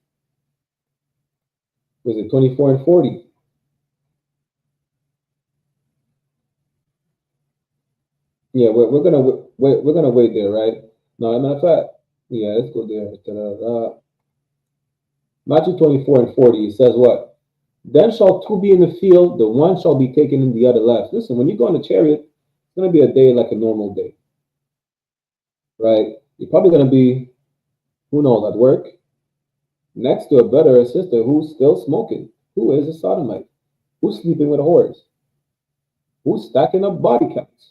Was it 24 and 40? Yeah, we're gonna wait there, right? No, as a matter of fact, yeah, let's go there. Matthew 24 and 40, it says what? Then shall two be in the field, the one shall be taken and the other left. Listen, when you go on the chariot, it's gonna be a day like a normal day. Right? You're probably gonna be, who knows, at work, next to a brother or sister who's still smoking, who is a sodomite, who's sleeping with a whores, who's stacking up body counts.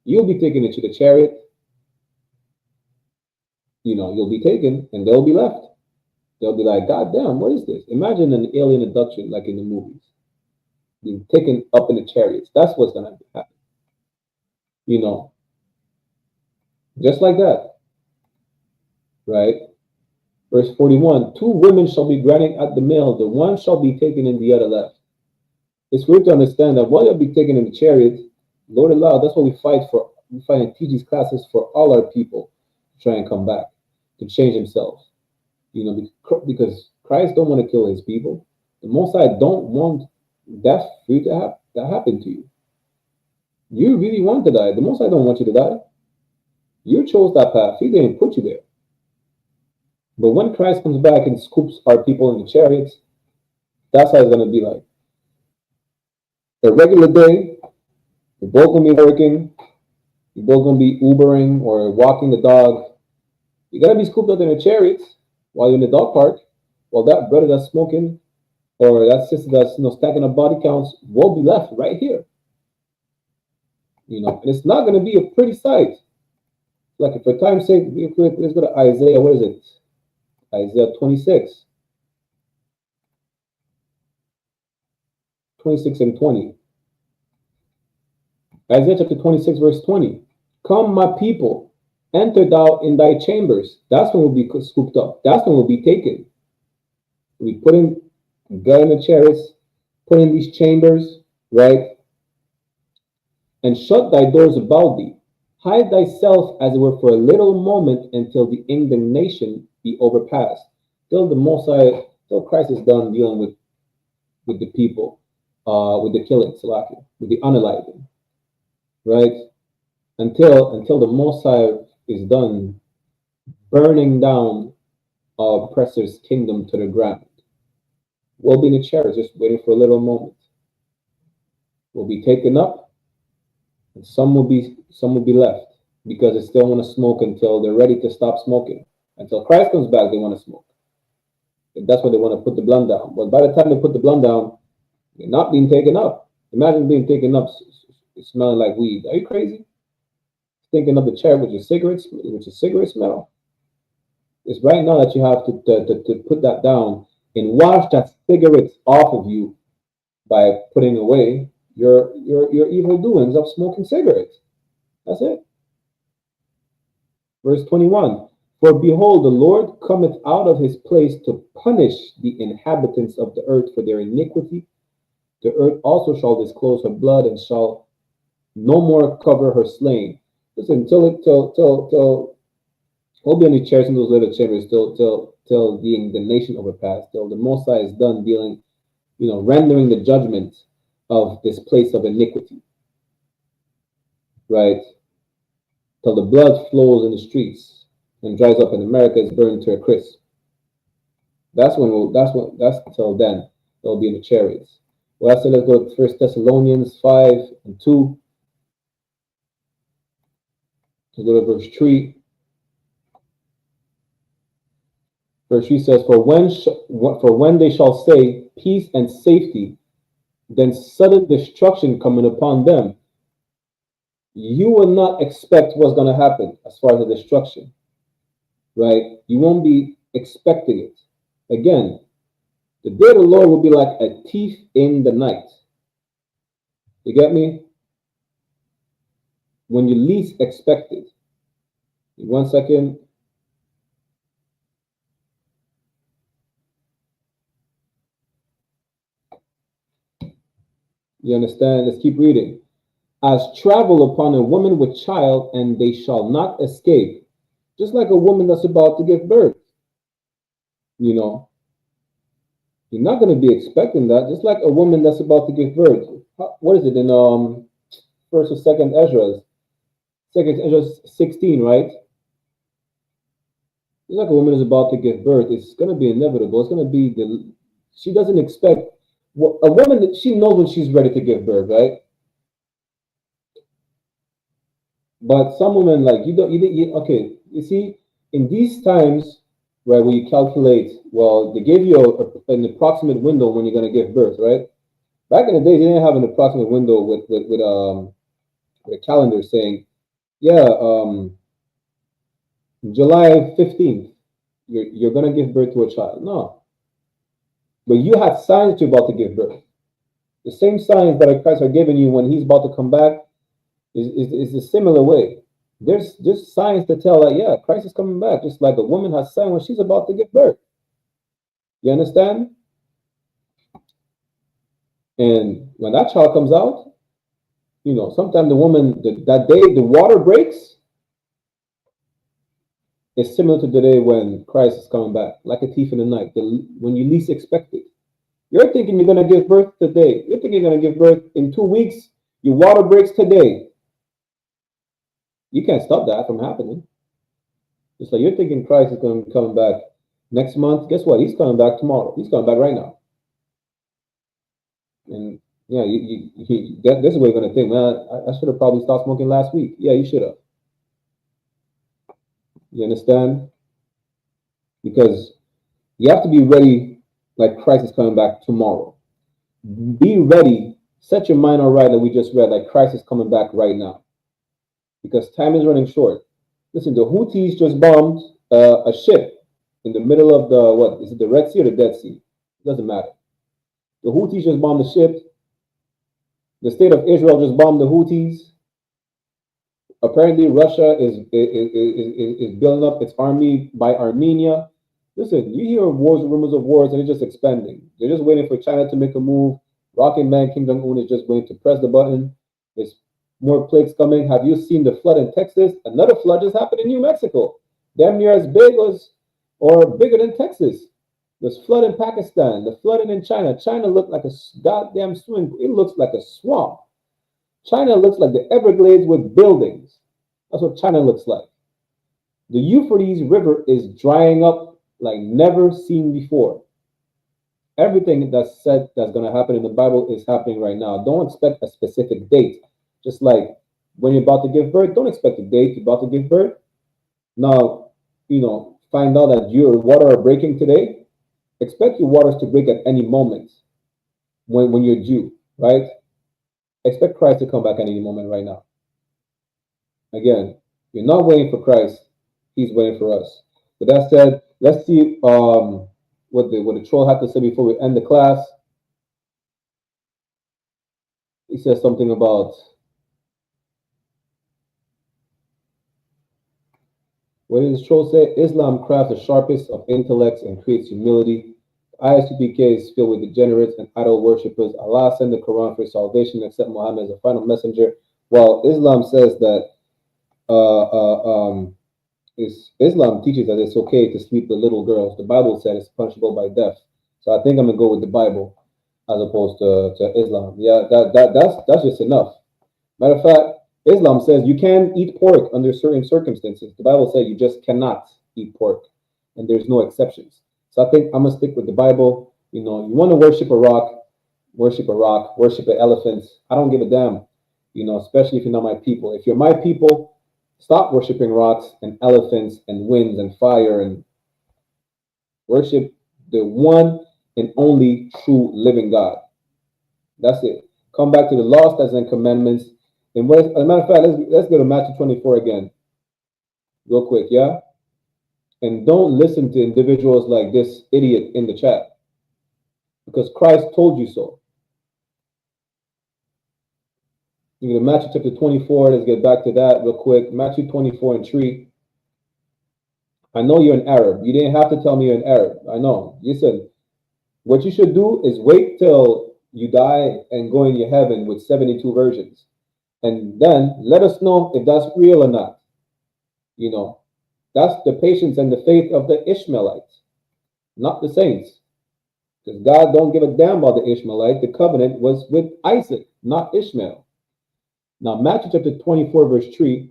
You'll be taken into the chariot. You'll be taken and they'll be left. They'll be like, God damn, what is this? Imagine an alien abduction like in the movies. Being taken up in the chariots. That's what's going to happen. You know, just like that, right? Verse 41, 2 women shall be grinding at the mill, the one shall be taken and the other left. It's good to understand that while you'll be taken in the chariot, Lord allow, that's what we fight for. We fight and teach these classes for all our people to try and come back, to change themselves. You know, because Christ don't want to kill his people. The Most High don't want death for you to happen to you. You really want to die. The Most High don't want you to die. You chose that path. He didn't put you there. But when Christ comes back and scoops our people in the chariots, that's how it's going to be like. A regular day, you're both going to be working, you're both going to be Ubering or walking the dog. You're going to be scooped up in the chariots while you're in the dog park, while that brother that's smoking or that sister that's stacking up body counts will be left right here. You know, and it's not going to be a pretty sight. Like, for time's sake, let's go to Isaiah, what is it? Isaiah 26. 26 and 20. Isaiah chapter 26, verse 20. Come, my people, enter thou in thy chambers. That's when we'll be scooped up. That's when we'll be taken. We'll be putting guy in the chariots, put in these chambers, right? And shut thy doors about thee. Hide thyself as it were for a little moment until the indignation be overpassed. Till the Most High, till Christ is done dealing with the people, with the killing, with the unaliving, right? Until the Most High is done burning down our oppressor's kingdom to the ground. We'll be in the chairs just waiting for a little moment. We'll be taken up, and some will be left because they still want to smoke until they're ready to stop smoking. Until Christ comes back, they want to smoke. And that's why they want to put the blunt down. But by the time they put the blunt down, they're not being taken up. Imagine being taken up smelling like weed. Are you crazy? Thinking of the chair with your cigarettes, with your cigarette smell. It's right now that you have to put that down and wash that cigarette off of you by putting away your evil doings of smoking cigarettes. That's it. Verse 21. For behold, the Lord cometh out of his place to punish the inhabitants of the earth for their iniquity. The earth also shall disclose her blood and shall no more cover her slain. Listen, till we'll be on the chairs in those little chambers till the indignation overpass, till the Most High is done dealing, rendering the judgment of this place of iniquity. Right? Till the blood flows in the streets and dries up and America is burned to a crisp. That's till then they'll be in the chariots. Well, I said let's go to 1 Thessalonians 5 and 2. Let's go to verse 3. Verse 3 says, For when they shall say peace and safety, then sudden destruction coming upon them, you will not expect what's going to happen as far as the destruction, right? You won't be expecting it. Again, the day of the Lord will be like a thief in the night. You get me? When you least expect it. 1 second. You understand? Let's keep reading. As travel upon a woman with child, and they shall not escape. Just like a woman that's about to give birth. You're not going to be expecting that. Just like a woman that's about to give birth. What is it in first or second Ezra? Second Ezra 16, right? Just like a woman is about to give birth, it's going to be inevitable. It's going to be she doesn't expect. Well, a woman, she knows when she's ready to give birth, right? But some women, like, you see, in these times, right, where you calculate, well, they gave you an approximate window when you're going to give birth, right? Back in the day, they didn't have an approximate window with a calendar saying, July 15th, you're going to give birth to a child. No. But you had signs you're about to give birth. The same signs that Christ are giving you when he's about to come back is a similar way. There's just signs to tell that, yeah, Christ is coming back, just like a woman has sign when she's about to give birth. You understand? And when that child comes out, you know, sometimes the woman, that day the water breaks, is similar to the day when Christ is coming back, like a thief in the night, when you least expect it. You're thinking you're going to give birth today. You're thinking you're going to give birth in 2 weeks. Your water breaks today. You can't stop that from happening. It's like you're thinking Christ is going to come back next month. Guess what? He's coming back tomorrow. He's coming back right now. And yeah, this is what you're going to think, man, I should have probably stopped smoking last week. Yeah, you should have. You understand? Because you have to be ready like Christ is coming back tomorrow. Be ready. Set your mind all right that we just read, like Christ is coming back right now. Because time is running short. Listen, the Houthis just bombed a ship in the middle of the, what, is it the Red Sea or the Dead Sea? It doesn't matter. The Houthis just bombed the ship. The state of Israel just bombed the Houthis. Apparently, Russia is building up its army by Armenia. Listen, you hear wars, rumors of wars, and they're just expanding. They're just waiting for China to make a move. Rocket Man Kim Jong-un is just waiting to press the button. There's more plagues coming. Have you seen the flood in Texas? Another flood just happened in New Mexico. Damn near as big as, or bigger than Texas. There's flood in Pakistan. The flooding in China. China looked like a goddamn swimming pool. It looks like a swamp. China looks like the Everglades with buildings. That's what China looks like. The Euphrates River is drying up like never seen before. Everything that's said that's going to happen in the Bible is happening right now. Don't expect a specific date. Just like when you're about to give birth, don't expect a date you're about to give birth. Now, you know, find out that your water are breaking today. Expect your waters to break at any moment when you're due, right? Expect Christ to come back at any moment right now. Again, you're not waiting for Christ. He's waiting for us. With that said, let's see what the troll had to say before we end the class. He says something about, what does the troll say? Islam crafts the sharpest of intellects and creates humility. I.S.U.P.K is filled with degenerates and idol worshippers. Allah sent the Quran for salvation, except Muhammad as a final messenger. While Islam says that Islam teaches that it's okay to sleep with little girls. The Bible said it's punishable by death. So I think I'm gonna go with the Bible as opposed to Islam. Yeah, that's just enough. Matter of fact, Islam says you can eat pork under certain circumstances. The Bible says you just cannot eat pork, and there's no exceptions. So I think I'm gonna stick with the Bible. You know, you want to worship a rock, worship an elephant. I don't give a damn. You know, especially if you're not my people. If you're my people, stop worshiping rocks and elephants and winds and fire and worship the one and only true living God. That's it. Come back to the law, statutes, and commandments. And as a matter of fact, let's go to Matthew 24 again, real quick, yeah? And don't listen to individuals like this idiot in the chat, because Christ told you so. You go to Matthew chapter 24. Let's get back to that real quick. Matthew 24:3. I know you're an Arab. You didn't have to tell me you're an Arab. I know. Listen, what you should do is wait till you die and go in your heaven with 72 virgins. And then let us know if that's real or not. You know, that's the patience and the faith of the Ishmaelites, not the saints. Because God don't give a damn about the Ishmaelite. The covenant was with Isaac, not Ishmael. Now, Matthew chapter 24, verse 3,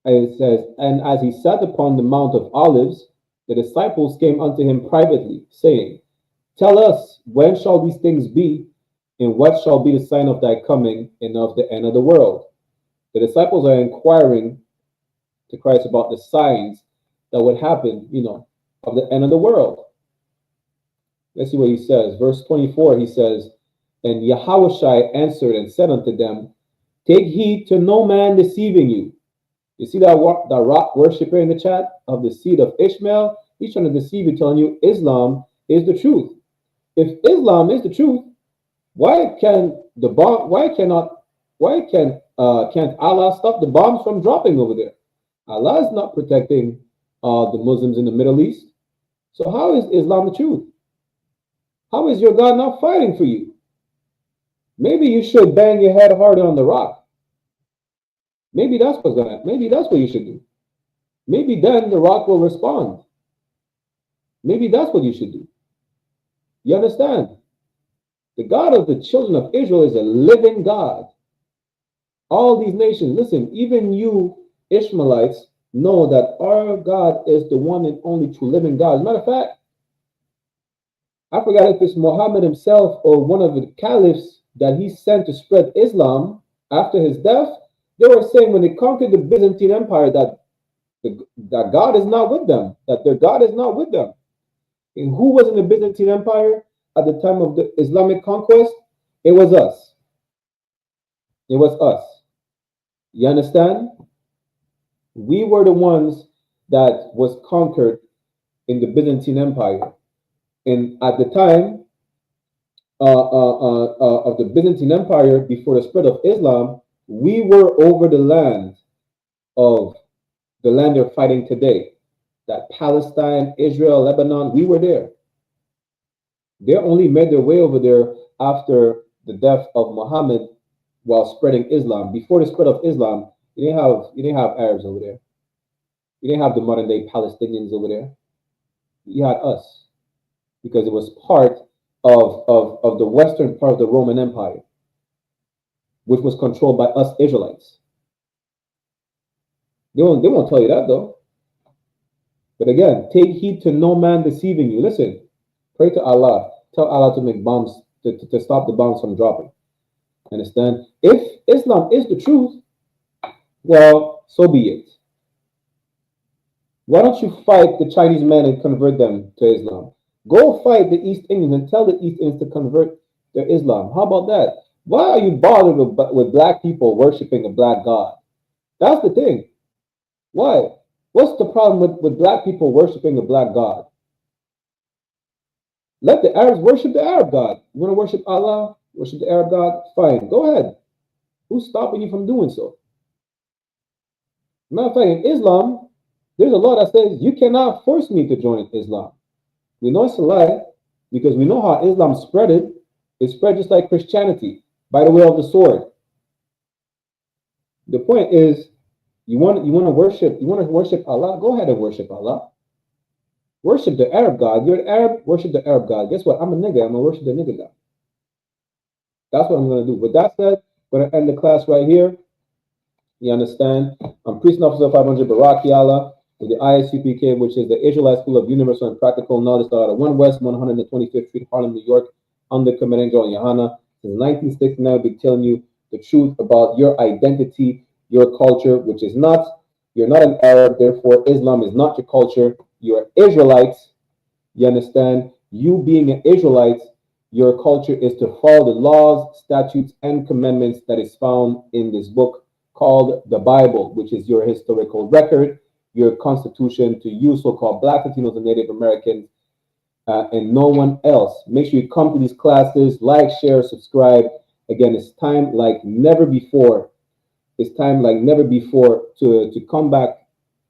it says, and as he sat upon the Mount of Olives, the disciples came unto him privately, saying, tell us, when shall these things be, and what shall be the sign of thy coming and of the end of the world? The disciples are inquiring to Christ about the signs that would happen, you know, of the end of the world. Let's see what he says. Verse 24, he says, and Yahushua answered and said unto them, take heed to no man deceiving you. You see that rock worshiper in the chat of the seed of Ishmael? He's trying to deceive you, telling you Islam is the truth. If Islam is the truth, why can Can't Allah stop the bombs from dropping over there? Allah is not protecting the Muslims in the Middle East. So how is Islam the truth? How is your God not fighting for you? Maybe you should bang your head harder on the rock. Maybe that's what's gonna. Maybe that's what you should do. Maybe then the rock will respond. Maybe that's what you should do. You understand? The God of the children of Israel is a living God. All these nations, listen, even you Ishmaelites know that our God is the one and only true living God. As a matter of fact, I forgot if it's Muhammad himself or one of the caliphs that he sent to spread Islam after his death. They were saying when they conquered the Byzantine Empire that God is not with them, that their God is not with them. And who was in the Byzantine Empire at the time of the Islamic conquest? It was us. It was us. You understand? We were the ones that was conquered in the Byzantine Empire. And at the time of the Byzantine Empire, before the spread of Islam, we were over the land of the land they're fighting today. That Palestine, Israel, Lebanon, we were there. They only made their way over there after the death of Muhammad while spreading Islam. Before the spread of Islam, you didn't have Arabs over there. You didn't have the modern day Palestinians over there. You had us, because it was part of the western part of the Roman Empire, which was controlled by us Israelites. They won't tell you that though. But again, take heed to no man deceiving you. Listen, pray to Allah. Tell Allah to make bombs, to stop the bombs from dropping. Understand? If Islam is the truth, well, so be it. Why don't you fight the Chinese men and convert them to Islam? Go fight the East Indians and tell the East Indians to convert to Islam. How about that? Why are you bothered with black people worshiping a black God? That's the thing. Why? What's the problem with black people worshiping a black God? Let the Arabs worship the Arab God. You want to worship Allah, worship the Arab God? Fine, go ahead. Who's stopping you from doing so? Matter of fact, in Islam, there's a law that says you cannot force me to join Islam. We know it's a lie because we know how Islam spread it. It spread just like Christianity, by the way of the sword. The point is, you want to worship Allah? Go ahead and worship Allah. Worship the Arab God. You're an Arab, worship the Arab God. Guess what? I'm a nigga. I'm gonna worship the nigga God. That's what I'm gonna do. With that said, I'm gonna end the class right here. You understand? I'm Priest and Officer 500 Barakiala with the I.S.U.P.K, which is the Israelite School of Universal and Practical Knowledge, out of 1 West 125th Street, Harlem, New York, under Command Angel and YAHANNA. Since 1969, I'll be telling you the truth about your identity, your culture, which is not, you're not an Arab, therefore Islam is not your culture. You're Israelites. You understand? You being an Israelite, your culture is to follow the laws, statutes, and commandments that is found in this book called the Bible, which is your historical record, your constitution to you so-called Black, Latinos, and Native Americans, and no one else. Make sure you come to these classes, like, share, subscribe. Again, it's time like never before. It's time like never before to come back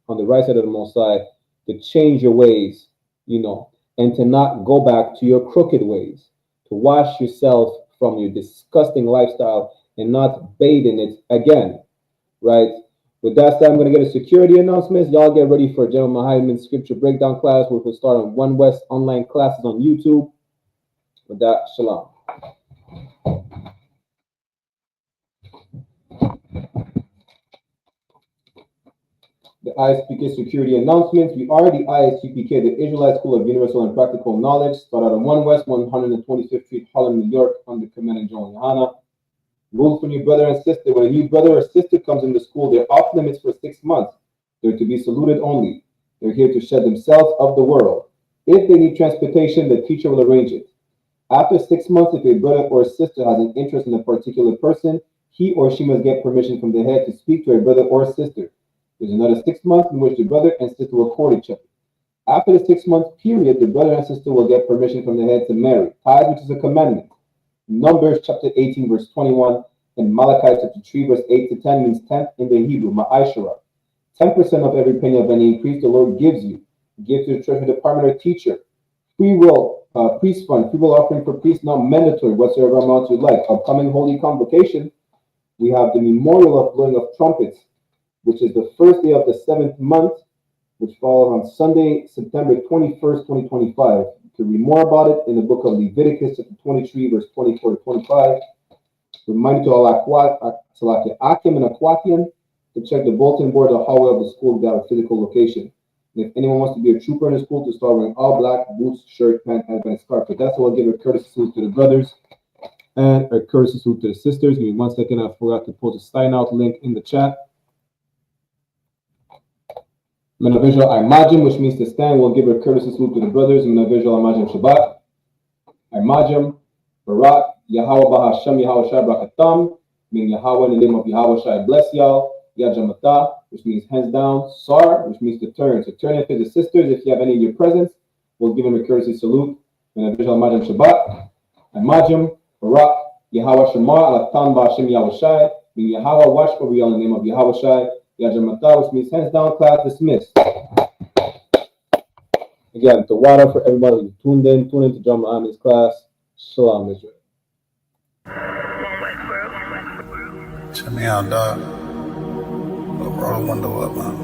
on the right side of the Most High, to change your ways, and to not go back to your crooked ways, to wash yourself from your disgusting lifestyle and not bathe in it again, right? With that said, I'm going to get a security announcements. Y'all get ready for General Hyman's scripture breakdown class, which will start on 1 West online classes on YouTube. With that, shalom. The I.S.U.P.K security announcements. We are the I.S.U.P.K, the Israelite School of Universal and Practical Knowledge, start out on 1 West 125th Street, Harlem, New York, under Command Angel and YAHANNA. Rules for new brother and sister. When a new brother or sister comes into school, they're off limits for 6 months. They're to be saluted only. They're here to shed themselves of the world. If they need transportation, the teacher will arrange it. After 6 months, if a brother or sister has an interest in a particular person, he or she must get permission from the head to speak to a brother or sister. There's another 6 months in which the brother and sister will court each other. After the 6 month period, the brother and sister will get permission from the head to marry. Tithes, which is a commandment. Numbers chapter 18, verse 21. in Malachi chapter 3, verse 8 to 10 means 10th in the Hebrew, ma'ashara. 10% of every penny of any increase the Lord gives you. Give to the treasury department or teacher. Free will, priest fund, free will offering for priests, not mandatory, whatsoever amount you like. Upcoming holy convocation, we have the memorial of blowing of trumpets, which is the first day of the 7th month, which falls on Sunday, September 21st, 2025. You can read more about it in the book of Leviticus, chapter 23, verse 24 to 25. Remind you to Akim and Aquatian to check the bulletin board or hallway of the school to have a physical location. And if anyone wants to be a trooper in the school, to start wearing all black, boots, shirt, pants, and scarf. But that's what I'll give a courtesy salute to the brothers and a courtesy salute to the sisters. Give me 1 second. I forgot to post a sign out link in the chat. Menavisual Imajim, which means to stand, we'll give a courtesy salute to the brothers. Menavisual Imajim Shabbat. Imajim, Barak, Yahweh Bahashem, Yahweh Shai Brakatam, meaning Yahweh in the name of Yahweh Shai bless y'all. Yajamata, which means hands down. Sar, which means to turn. So turn it to the sisters. If you have any in your presence, we'll give them a courtesy salute. Menavisual Imajim Shabbat. Imajim, Barak, Yahweh Shema, Alatan Bahashem Yahweh Shai, meaning Yahweh watch over y'all in the name of Yahweh Shai. Yajamata, which means hands down, class dismissed. Again, the water for everybody who tuned in to John Muhammad's class. Shalom, Israel. Check me out, dog. Roll the window up, man.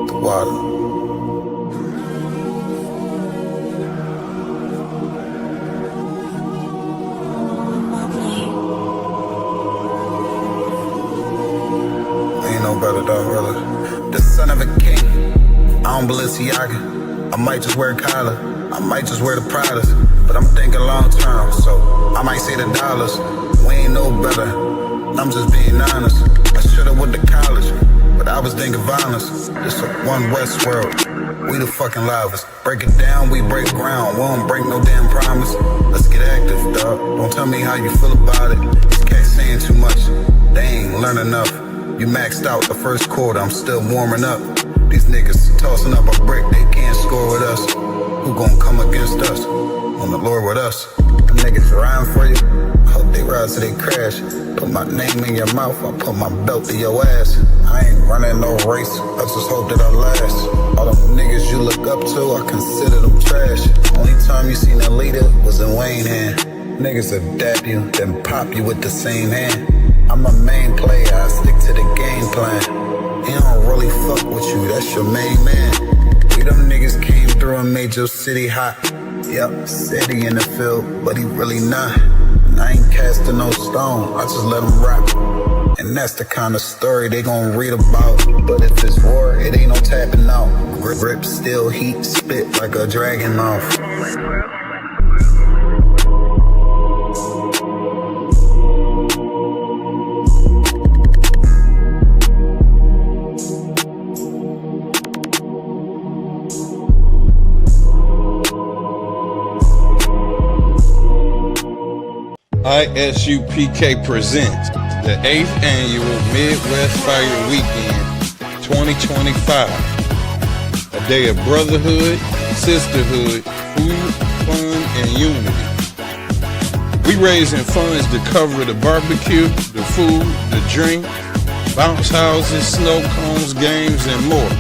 The water. Ain't no better, dog, brother. The son of a king. I don't Balenciaga. I might just wear Kyla. I might just wear the Pradas. But I'm thinking long term, so I might say the dollars. We ain't no better. I'm just being honest. I should've went to college, but I was thinking violence. It's a one West world. We the fucking livest. Break it down, we break ground. We don't break no damn promise. Let's get active, dog. Don't tell me how you feel about it. These cats saying too much. They ain't learn enough. You maxed out the first quarter, I'm still warming up. These niggas tossing up a brick, they can't score with us. Who gon' come against us? On the Lord with us. Them niggas riding for you. Hope they ride till they crash. Put my name in your mouth, I put my belt to your ass. I ain't running no race, I just hope that I last. All them niggas you look up to, I consider them trash. Only time you seen a leader was in Wayne hand. Niggas will dap you, then pop you with the same hand. I'm a main player, I stick to the game plan. He don't really fuck with you, that's your main man. We them niggas came through and made your city hot. Yup, said he in the field, but he really not. And I ain't casting no stone, I just let him rock. And that's the kind of story they gon' read about. But if it's war, it ain't no tapping out. Grip still heat, spit like a dragon mouth. I.S.U.P.K presents the 8th annual Midwest Fire Weekend 2025. A day of brotherhood, sisterhood, food, fun, and unity. We raising funds to cover the barbecue, the food, the drink, bounce houses, snow cones, games, and more,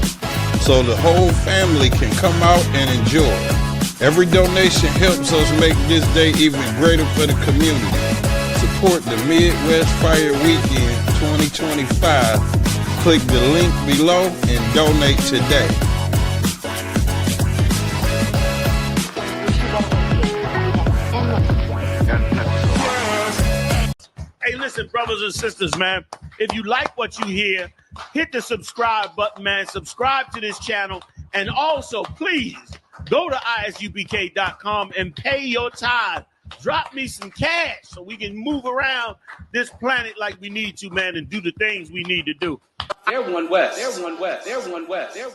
so the whole family can come out and enjoy. Every donation helps us make this day even greater for the community. Support the Midwest Fire Weekend 2025. Click the link below and donate today. Hey, listen, brothers and sisters, man. If you like what you hear, hit the subscribe button, man. Subscribe to this channel. And also, please, go to isupk.com and pay your tithe. Drop me some cash so we can move around this planet like we need to, man, and do the things we need to do. They're one West. They're one West. They're one West. They're